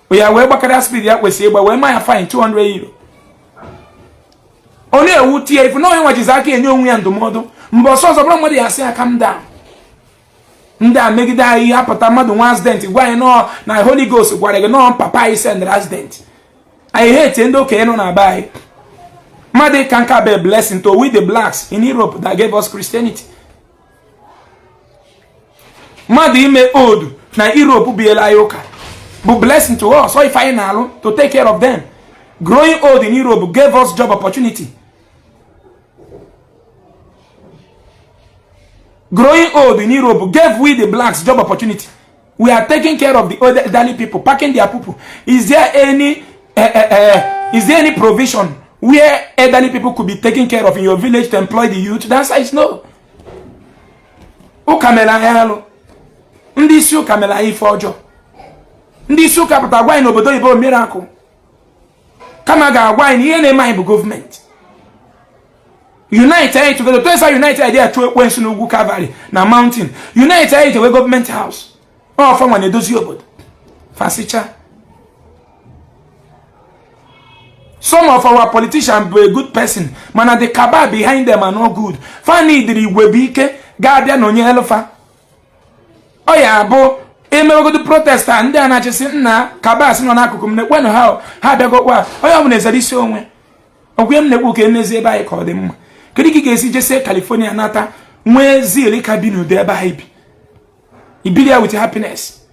[SPEAKER 2] o ya wee gbakara speed ya kwesị ịgba wee ma ya fine €200 onye ewu tie ifu na onye nwajizi aka enye onwe ya ndụmọdụ mgbe ọsọ ọzọ bụrụ mmadụ ya sị aka m down ndị a megide anyị apụta mmadụ nwa accident gwa anyị no na Holy Ghost gwara gị no papa anyị send accident I hate ndo ke no na bai. Made can be a blessing to we the blacks in Europe that gave us Christianity. Made me old na Europe be layoka. But blessing to us, so if I know to take care of them. Growing old in Europe gave us job opportunity. Growing old in Europe gave we the blacks job opportunity. We are taking care of the elderly people, packing their people. Is there any provision where elderly people could be taken care of in your village to employ the youth? The answer is no. Ukamela yalo. Ndi isi ukamela ife ojo. Ndi isi ukapata agwa in obodo ibo miracle. Kama ga agwa in ihe na-eme anyị bụ government. Unite anyị together. To say unite idea to when Sunugu Cavalry na mountain. Unite anyị to government house. Oh, from when edozi obodo. Fasicha. Some of our politicians were a good person, man, the cabal behind them are not good. Fanny did Webike, Guardian on Yellofa. Oh, yeah, bo, go to protest and then I just said, nah, cabas no nakum, when how they got what? Oh, I'm going to say so. Oh, we am the book in the by call them. Could you just say California Nata, where Zili cabinu there by baby? He be there with happiness.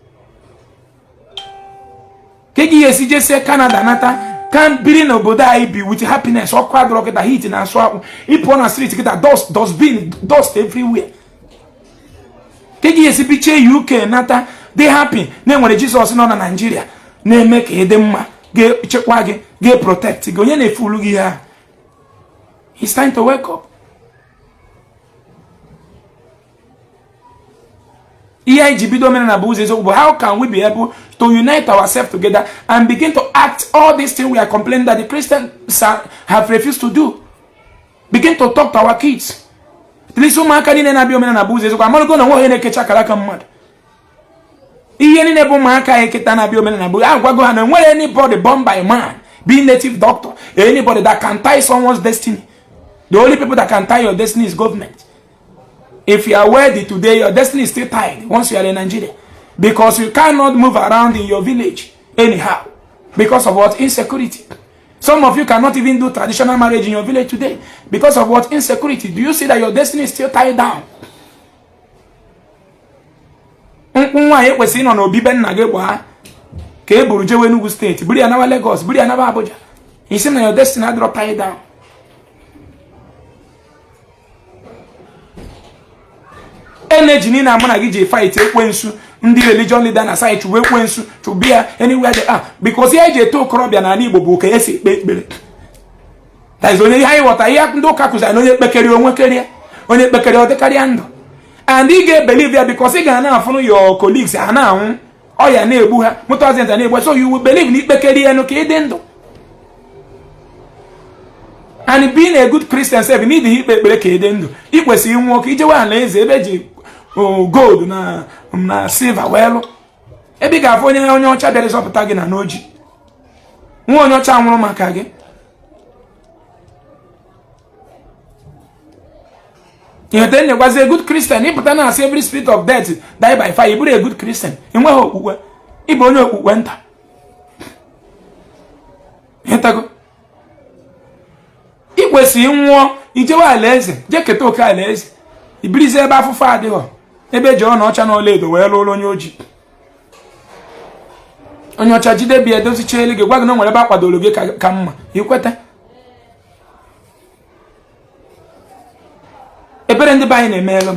[SPEAKER 2] Kegi just say Canada Nata. Can't be in Oboda be with happiness or quad rocket that heat and swap. If on a street, get a dust everywhere. Kegi SPC UK, Nata, they happy. Then when Jesus in on Nigeria, they make a dem get check wagon, get protect. Go in a full year. It's time to wake up. How can we be able to unite ourselves together and begin to act all these things we are complaining that the Christians have refused to do? Begin to talk to our kids. Anybody born by a man, be native doctor, anybody that can tie someone's destiny. The only people that can tie your destiny is government. If you are worthy today, your destiny is still tied once you are in Nigeria. Because you cannot move around in your village anyhow. Because of what? Insecurity. Some of you cannot even do traditional marriage in your village today. Because of what? Insecurity. Do you see that your destiny is still tied down? State. Lagos. Abuja. You see that your destiny is tied down. Energy ni na mana gije fight ekwensu ndi religion leader na side to ekwensu to be anywhere they are because here je to korobia na Igbo bu ka esi ekpekpere. That is only high water ya ndo kakuza no ekpekere onwe keria onye ekpekere odekari ando and he get believe there because he ga na afunu your colleagues ana ahun oya na egbu ha motor na egbu so you will believe ni ekpekere eno ka ide ndo. And being a good Christian self, you need to ekpekpere ka ide ndo. Ikwesi nwo ka ije wa na eze ebe ji gold na silver well. Ebe ga afọ onye ọcha bịara zọpụta gị na n'oji. Nwa onye ọcha nwụrụ maka gị. You then was a good Christian. He put on every spirit of death die by fire. You be a good Christian. You know who? You be only who went. Entago. Ikwesi nwo ije wa alaeze je keta oke alaeze ibilize ebe afụfụ adịghọ ebe je ọna ọcha na oledo wee lụrụ onye oji onye ọcha jide bi edozi chele gị gwa gị na nwere ebe akwadoro gị ka mma ikweta ebere ndị banyị na-emelụ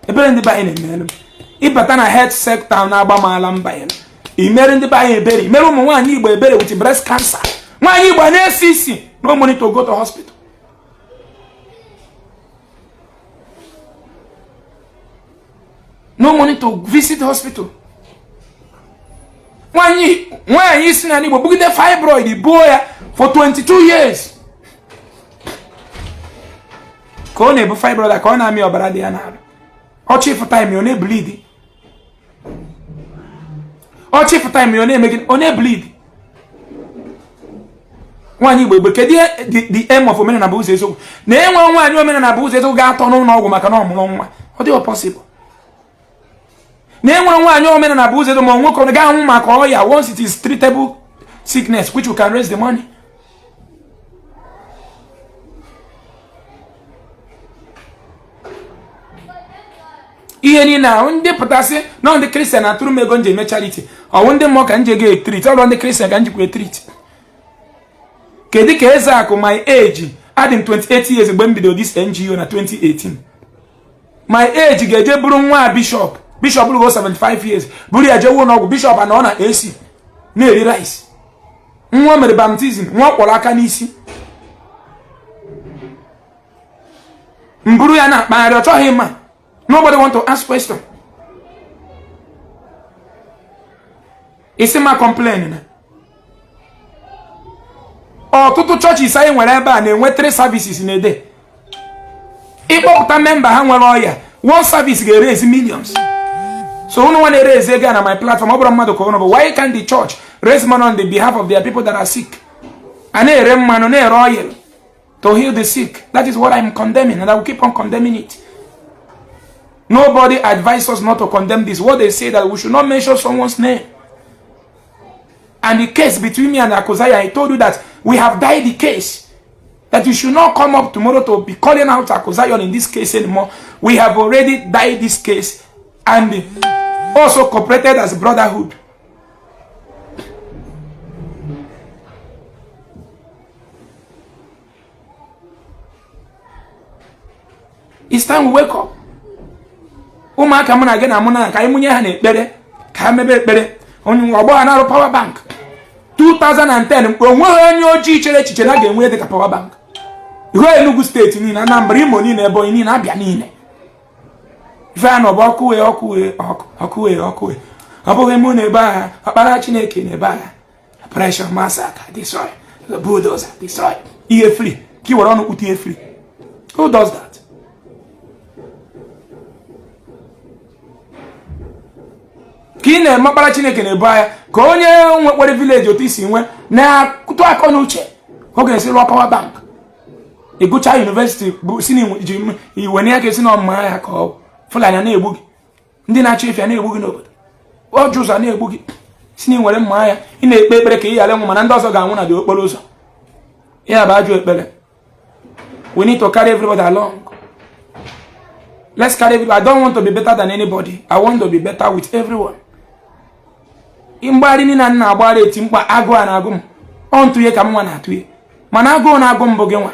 [SPEAKER 2] m ịbata na health sector na-agba maala mba ya imere ndị banyị ebere imere ụmụ nwaanyị Igbo ebere with breast cancer nwaanyị Igbo na-esi isi no money to go to hospital. No money to visit hospital. When you see an Igbo bugide fibroid boy for 22 years. Kone bu fibroid ka na mi obara de na. O chief time you na bleed. O chief time you na make o na bleed. Nwanyi Igbo kedu the aim of Omenala Ezeaku na enwe nwanyi Omenala Ezeaku ga-atọ n'ụlọ ọgwụ maka na ọmụrụ nwa ọ dị possible na enwe nwanyi Omenala Ezeaku ma nwoke ga-anwụ maka ọya once it is treatable sickness, which we can raise the money. Ihe ni na ndị pụtasị na ndị Christian atụrụ m ego nje eme charity, ọ ndị mmụọ ka nje ga treat, ọ ndị Christian ka njikwa treat. Kedu ka Ezeaku my age adịm 28 years mgbe m bido this NGO na 2018. My age ga-eje bụrụ nwa bishop bụrụ 75 years bụrụ ya jewe n'ọgwụ bishop na ọ na AC na-eri rice. Nwa mere baptism, nwa kpọrọ aka n'isi. Mburu ya na-akpagharị, ọ chọghị mma. Nobody want to ask question. Isi ma complain na. Ọtụtụ churches anyị nwere ebe a na-enwe 3 services in a day. Ịkpọpụta member ha nwere ọya, one service ga-erase millions. So unu want to raise ego na my platform, ọ bụrụ mmadụ ka unu bụ, why can't the church raise money on the behalf of their people that are sick? A na-ere mmanụ, na-ere oil to heal the sick. That is what I'm condemning, and I will keep on condemning it. Nobody advised us not to condemn this. What they say that we should not mention someone's name. And the case between me and Akuzaya, I told you that we have died the case. That you should not come up tomorrow to be calling out Akuzaya in this case anymore. We have already died this case and also cooperated as brotherhood. It's time we wake up. Ụmụaka mụ na gị na mụ na ka anyị munye ha n'ekpere ka ha mebe ekpere. Onye ọgbọ ha na-arụ power bank 2010 onweghị onye ojii chere echiche na ga-enwe dịka power bank. Ihu Enugu steeti niile, Anambra, Imo niile, Ebonyi niile, Abịa niile. Ife a nọ bụ ọkụ. Ọ bụghị mụ na ebe agha, ọkpara Chineke na ebe agha. Pressure, massacre, destroy, bulldozer, destroy. Ihe free, ka i were ọnụ kpụta ihe free. Who does that? Ka ị na-eme ọkpara Chineke na ebe agha, ka onye nwekwere village otu isi nwe na-akụtụ akọ n'uche, ọ ga-esi rụọ power bank. Ịgụcha university bụ si iwe na ya ka esi na ọmụma ya ka ọ Fulani na-egbu gị, ndị na-achọ ife na-egbu gị n'obodo, ọjụ ụzọ na-egbu gị, si na ị nwere mma ya ị na-ekpe ekpere ka ị ghara ịnwụ mana ndị ọzọ ga-anwụ na dị okporo ụzọ. Ya bụ ajụ ekpere. We need to carry everybody along. Let's carry everybody. I don't want to be better than anybody. I want to be better with everyone. Mgbari ni na nna agbara eti mkpa agụ a na-agụ m, ọ ntụnye ka m nwa na-atụnye, mana agụụ na-agụ m bụ gị nwa.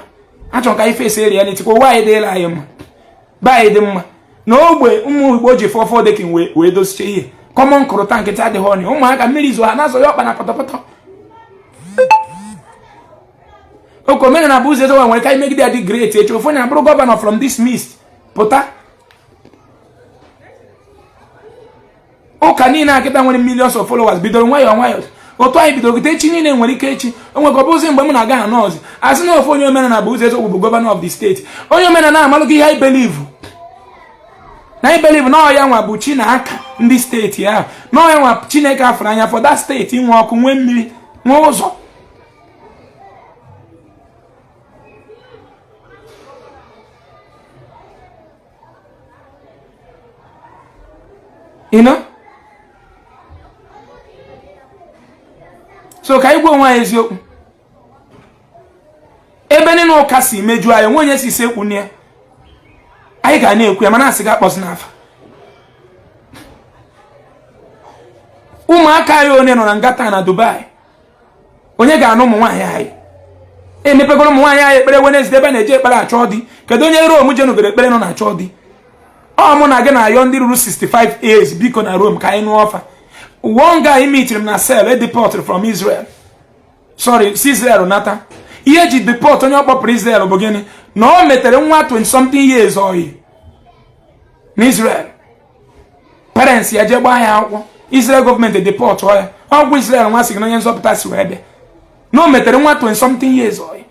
[SPEAKER 2] Achọrọ ka anyị face reality kwa ụwa anyị dịla anyị mma, ba anyị dị mma na ogbe ụmụ Igbo ji fọfọ dekin wee dosiche ihe kọmọn kụrụta nkịtị adịghị ọnị. Ụmụaka mmiri zo ha na-azọ ya ọkpa na pọtọpọtọ. Oko mere na bụ ụzọ ezo nwere ka anyị megide ya dị great echi ofu onye abụrụ gọvanọ from this mist pụta. Ụka niile akịta nwere millions of followers bidoro nwayọọ nwayọọ. Otu anyị bidoro gite echi niile nwere ike echi. O nwekọ bụ ụzọ mgbe m na-aga ha n'ọzọ asị na ofu onye omenala bụ ụzọ ezogbu bụ gọvanọ of the state. Onye omenala na-amalụ gị ihe anyị believe na anyị believe na ọya nwa bụ chi na aka ndị steeti ahụ, na ọya nwa Chineke afụrụ anya for that steeti nwe ọkụ, nwee mmiri, nwee ụzọ. You know? So ka anyị gwa onwe anyị eziokwu. Ebe niile ụka si meju anyị, nwe onye si sekwu nne anyị ga na-ekwu ya mana asị ga-akpọzi n'afa. Ụmụaka anyị onye nọ na ngata na Dubai, onye ga-anụ ụmụ nwaanyị anyị. Emepegoro ụmụ nwaanyị anyị ekpere Wednesday ebe na-eje ekpere achọ dị. Kedu onye Rome jenubere ekpere nọ na achọ dị? Ọ mụ na gị na-ayọ ndị ruru 65 years biko na Rome ka anyị nụọ ọfa. One guy meet him na cell, a deported from Israel. Sorry, Israel nata. Ihe ji deport onye ọkpọpụrụ Israel bụ gịnị? Na o metere nwa 20 something years oyi n'Israel. Parents ya je gbaa ya akwụkwọ. Israel government deport ya. Ọgwụ Israel nwa sị gị na onye nzọpụta si wee bịa. Na o metere nwa 20 something years oyi.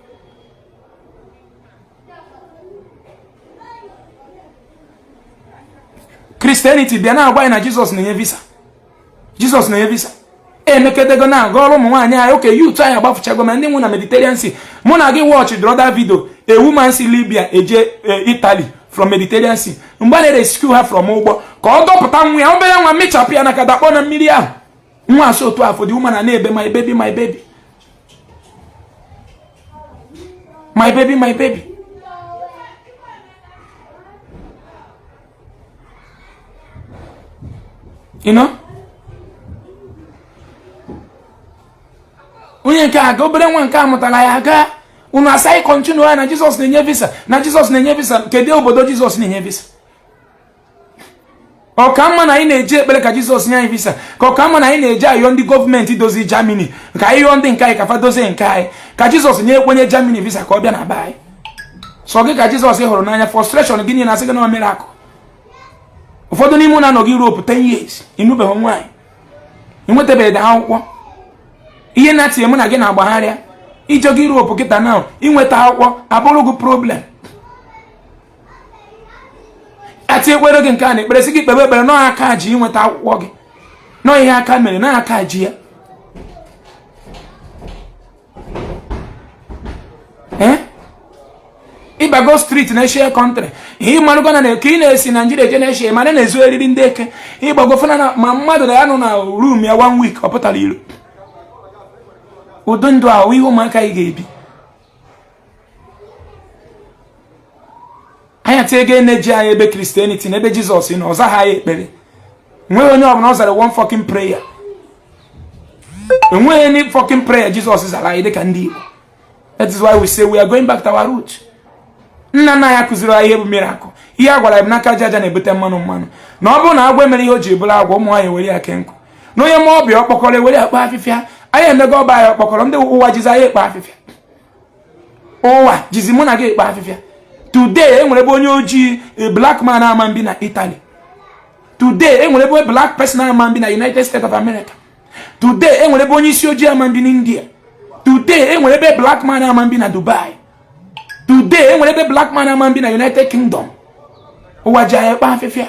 [SPEAKER 2] Christianity bịa na-agwa anyị na Jesus na-enye visa. Jesus na-enye visa. Emeketego na agọrọ ụmụ nwaanyị anyị oke youth anyị agbafuchago ma ndị nwụ na Mediterranean Sea. Mụ na gị watch the other video, a woman si Libya eje Italy from Mediterranean Sea. Mgbe na-rescue her from ụgbọ ka ọ dọpụta nwa ya, obere nwa mechapụ ya na ka dakpọ na mmiri ahụ. Nwa asị otu afọ, the woman na-ebe my baby my baby. My baby, my baby. You know? Onye nke aga obere nwa nke amụtara ya aga unu asai continue na Jesus na-enye visa na Jesus na-enye visa kedu obodo Jesus na-enye visa ọkamma na anyị na-eje ekpere ka Jesus nye anyị visa ka ọkamma na anyị na-eje ayọ ndị gọọmenti dozi Germany ka anyị yọọ ndị nke anyị ka fa dozie nke anyị ka Jesus nye ekwenye Germany visa ka ọ bịa na be anyị so gị ka Jesus hụrụ n'anya frustration gịnị na-asị gị na miracle ụfọdụ n'ime ụlọ anọghị Europe 10 years ịnụbeghị nwaanyị ịnwetabeghị akwụkwọ ihe na-atinye mụ na gị na-agbagharịa ijego Europe kịta na inweta akwụkwọ abụrụ gị problem ati ekwere gị nke a na-ekpere sị gị kpebe ekpere nọ aka ji inweta akwụkwọ gị nọ ihe aka mere na aka ji ya ịbago street na Asia country ihe marụgo na ka ị na-esi Nigeria eje na Asia mana na-ezu eriri ndị eke ịgbago fana na ma mmadụ na ya nọ na room ya 1 week ọ pụtara iro udo ndụ ahụ ihe ụmụaka ị ga-ebi anyị ati ego eneji anyị ebe Christianity na ebe Jesus na ọza ha ya ekpere enweghị onye ọbụla ọ zara one fucking prayer enweghị any fucking prayer Jesus zara anyị dịka ndị Igbo. That is why we say we are going back to our roots. Nna nna ya kụziri anyị ihe bụ miracle ihe a gwara m n'aka aja na-ebute mmanụ na ọ bụrụ na agwọ emere ihe o ji bụrụ agwọ ụmụ nwaanyị were ya ke nkụ na onye ma ọbịa ọkpọkọrọ were akpa afịfịa anyị emego ọba anyị ọkpọkọrọ ndị ụwa jizi anyị ekpe afịfịa ụwa jizi mụ na gị ekpe afịfịa today enwere ebe onye ojii black man ama mbi na Italy today enwere ebe black person ama mbi na United States of America today enwere ebe onye isi ojii ama mbi na India today enwere ebe black man ama mbi na Dubai today enwere ebe black man ama mbi na United Kingdom ụwa ji anyị ekpe afịfịa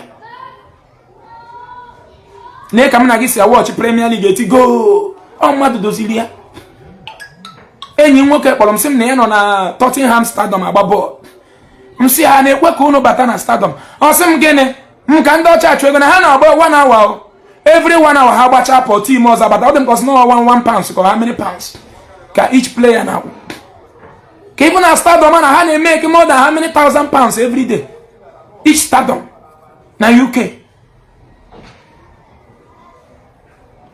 [SPEAKER 2] na ka m na gị si watch Premier League eti go ọ mmadụ doziri ya enyi nwoke kpọrọ m sị m na ya nọ na Tottenham Stadium agba bọọlụ m si ha na-ekwe ka unu bata na stadium ọ sị m gịnị m ka ndị ọcha achụ ego na ha na-agba 1 hour every 1 hour ha gbachaa pọ tim ọzọ bata ọ dị m kọsị na £1 pounds ka how many pounds ka each player na-akwụ ka ịbụ na stadium na ha na-eme more than how many thousand pounds every day each stadium na UK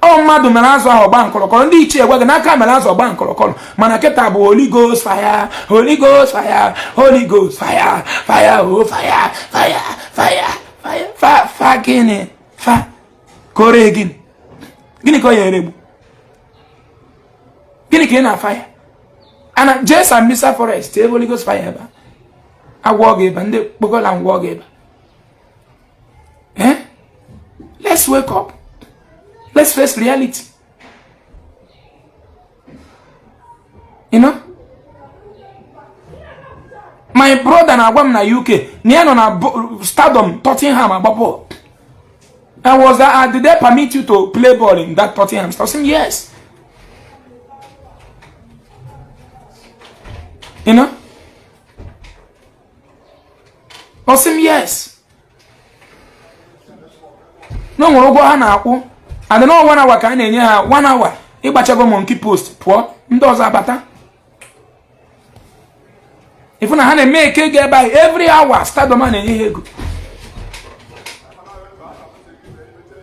[SPEAKER 2] ọ mmadụ mere azụ ahụ ọgba nkọrọkọrọ ndị ichie gwa gị n'aka mere azụ ọgba nkọrọkọrọ mana kịta bụ Holy Ghost fire Holy Ghost fire Holy Ghost fire fire oh fire fire fire fire fa gịnị fa kore gịnị ka ọ ya eregbu gịnị ka ị na fire ana Jes and Mr Forest Holy Ghost fire ebe agwọ gị ebe ndị kpogola ngwọ gị ebe let's wake up. Let's face reality. You know? My brother na-agwa m na UK na ya nọ na stadium Tottenham agba ball. Did they permit you to play ball in that Tottenham stadium? Yes. You know? Awesome, yes. No nwere ụgwọ ha na-akwụ. And then 1 hour ka a na-enye ha 1 hour ịgbachago monkey post pụọ ndị ọzọ abata ifu na ha na-eme eke ego ebe anyị every hour stadium a na-enye ha ego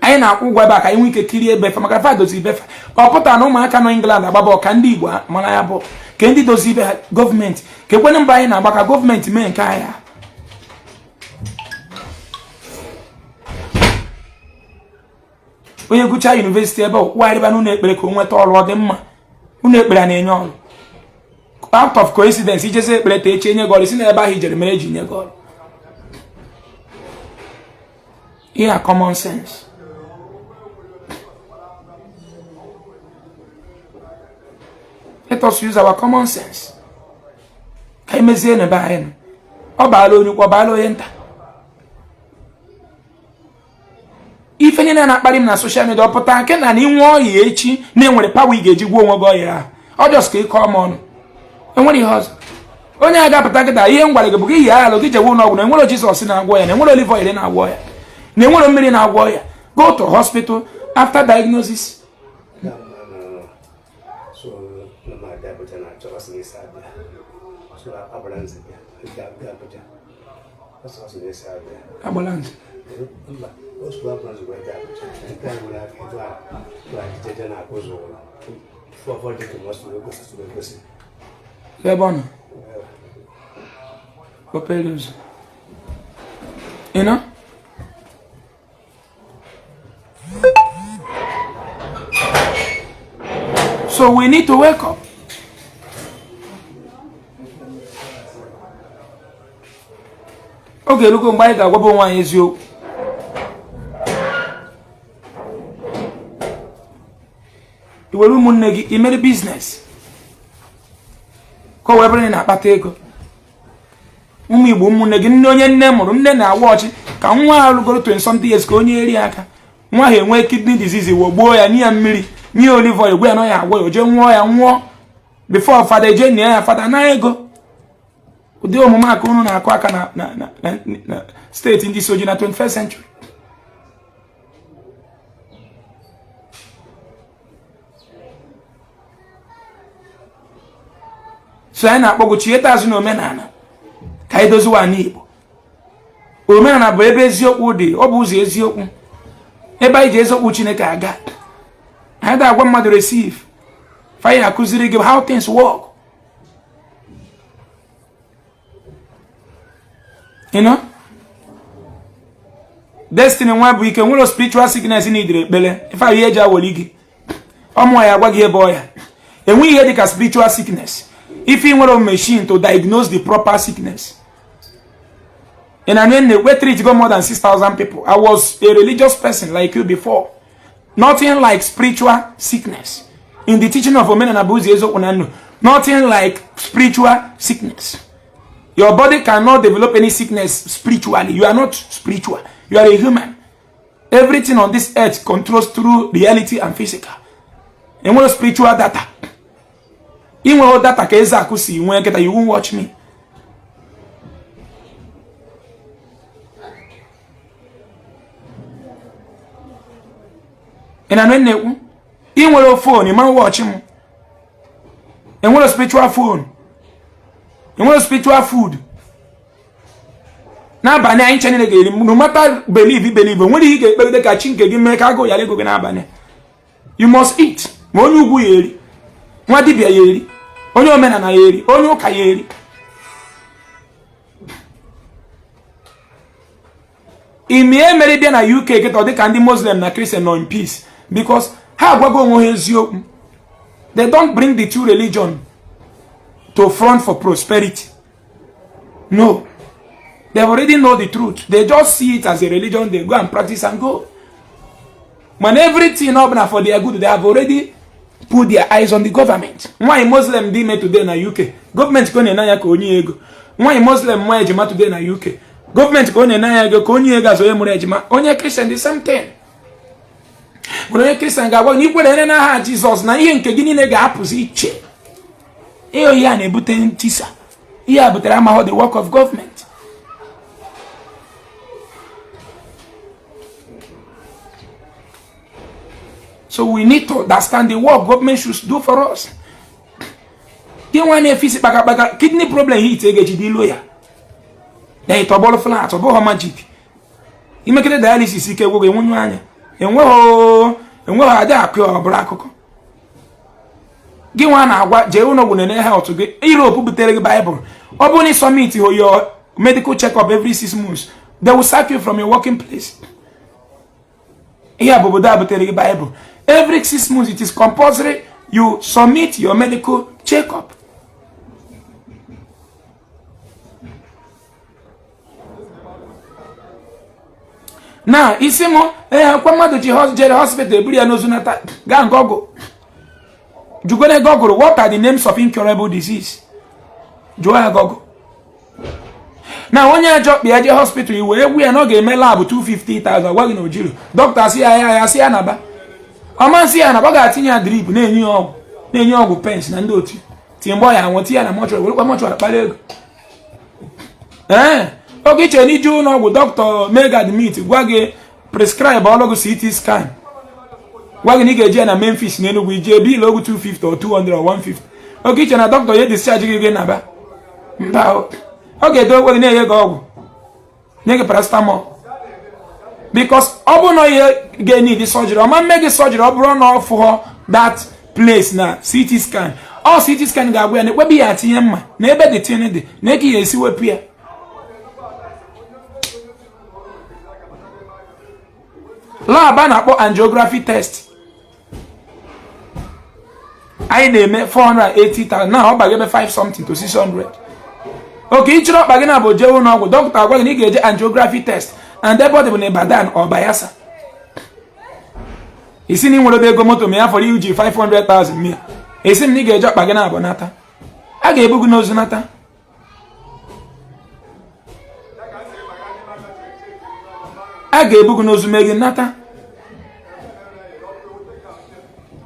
[SPEAKER 2] anyị na-akwụ ụgwọ ebe a ka anyị nwee ike kirie ebefa maka fa dozi ibefa ọ pụtara na ụmụaka nọ England agbaba ka ndị Igbo mara ya bụ ka ndị dozi ibe ha gọọmenti ka ekwene mba anyị na-agba ka gọọmenti mee nke ahịa onye gụcha university ebe ụkwarịba n'ụlọ ekpere ka o nweta ọrụ ọ dị mma ụlọ ekpere na-enye ọrụ out of coincidence ijezi ekpere ta echi enye gị ọrụ si na ebe ahụ ijere mere eji nye gị ọrụ ihe common sense let us use our common sense ka emezie na ebe anyị ọ baala onye ukwu ọ baala onye nta ife nye na-akparị m na social media ọ pụta nke na inwe ọhịa echi na-enwere pawa ị ga-eji gwa onwe gị ọhịa ahụ ọ just ka ịkọ m ọnụ enwere ihe ọzọ onye a ga-apụta kịta ihe m gwara gị bụ gị yi alụ gị jewe ụlọọgwụ na enwere Jizọs na-agwọ ya na enwere olive oil na-agwọ ya na enwere mmiri na-agwọ ya go to hospital after diagnosis Abolanzi. Lebon. Popelus. You know? So we need to wake up. Okay, look on by the wobble one is you. You will munegi, you made a business. Ko webere na patego. Umi Igbo munegi onye nne mụrụ nne na watch ka nwa alugoro 20 something years ka onye eri aka. Nwa ha enwe kidney disease wo gbo ya ni ya mmiri, ni olive oil gbo ya no ya agwo oje nwo ya nwo. Before father je ni ya father na ego. Udi omume aka unu na-akụ aka na state ndị soji na 21st century. So anyị na-akpọgụ chieta azụ na omenala ka anyị doziwa anyị Igbo. Omenala bụ ebe eziokwu dị, ọ bụ ụzọ eziokwu. Ebe anyị ji eziokwu Chineke aga. Anyị da-agwa mmadụ receive. Fire akụziri gị how things work. You know? Destiny nwa bụ ike nwere spiritual sickness n'idire ekpele. Ife ahụ ihe eji awoli gị. Ọmụ ya agwa gị ebe ọ ya. Enweghị ihe dịka spiritual sickness. If you want a machine to diagnose the proper sickness. And I mean, we treat go more than 6,000 people. I was a religious person like you before. Nothing like spiritual sickness. In the teaching of Omenala Igbo, nothing like spiritual sickness. Your body cannot develop any sickness spiritually. You are not spiritual. You are a human. Everything on this earth controls through reality and physical. And what spiritual data? In what data ka Ezeaku si when you won't watch me. And I mean, in what phone you might watch him. And what a spiritual phone. And what a spiritual food. Now, by nine channel again, no matter believe. When you get the catching, you make a go, you must eat. When you go, what did you onye omenala yeri, onye ụka yeri. Ime mere na UK get ọ dịka ndị Muslim na Christian no in peace because ha agwago onwe ha eziokwu. They don't bring the two religion to front for prosperity. No. They already know the truth. They just see it as a religion. They go and practice and go. When everything up for their good, they have already put their eyes on the government. Why Muslim di me today na UK? Government ko na ya ko onye ego. Why Muslim mo ejima today na UK? Government ko na ya ego ko onye ego aso ye mure ejima. Onye Christian the same thing. Onye Christian ga gwa ni kwere na ha Jesus na ihe nke gini ne ga apụzi iche. Eyo ya na ebute ntisa. Ihe abutere ama the work of government. So we need to understand the work government should do for us. Kidney problem here take a lawyer. Then it ball flat or magic. You make the dialysis he can work in 1 year. And what are there pure black? Give one what Jehuno would know how to get Europe will tell the Bible. Open submit your medical checkup every 6 months. They will sack you from your working place. Here, Bobo tell the Bible. Every 6 months, it is compulsory you submit your medical checkup. Now, Isimo, come to the hospital, go and Google. You go to Google, what are the names of incurable disease? You go Google. Now, when you job the hospital, we are not getting lab 250,000. What you know, doctor, see, I see another. Amansi ana baga tinya drip na enyi ogu pens na ndoti timbo ya won ti ya na mocho we kwa mocho akpale ego ogi che ni ju na ogu doctor mega admit gwa ge prescribe ologo CT scan gwa ge ni ge je na Memphis na Enugu je bill ogu 250 or 200 or 150 ogi che na doctor ye discharge ge na ba mba ọ ga-edo gị na-enye gị ọgwụ nye gị paracetamol because ọ bụrụ na ihe ga-need surgery ọma mme gị surgery ọ bụrụ na ọ fụọ that place na CT scan ọ CT scan ga-agwa ya na ekwebi ya tinye mma na ebe dị tinye dị na eke ya esi wepụ ya. Lab a na-akpọ angiography test anyị na-eme 480,000 na ọ gbagebe 5 something to 600. oke ị chọrọ ọkpa gị na bụ jee ụlọ ọgwụ dọkịta agwa gị na ị ga-eje angiography test and debọdị bụ na Ibadan ọ Bayelsa. isi na ị nwere ego moto ma ya fọrọ iji 500,000 mia esi m na ị ga-eje ọkpa gị na abụ nata a ga-ebu gị n'ozu nata. a ga-ebu gị n'ozu mee gị nata.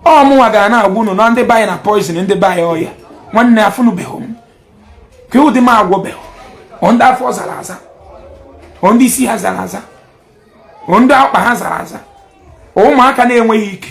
[SPEAKER 2] ọmụnwa gara na-agwa unu na ndị bayi na poison ndị bayi ọya nwanne afụnụbeghị m ka ụdị m agwọbeghị ndị afọ zara aza ndị isi ha zara aza ndị akpa ha zara aza ụmụaka na-enweghị ike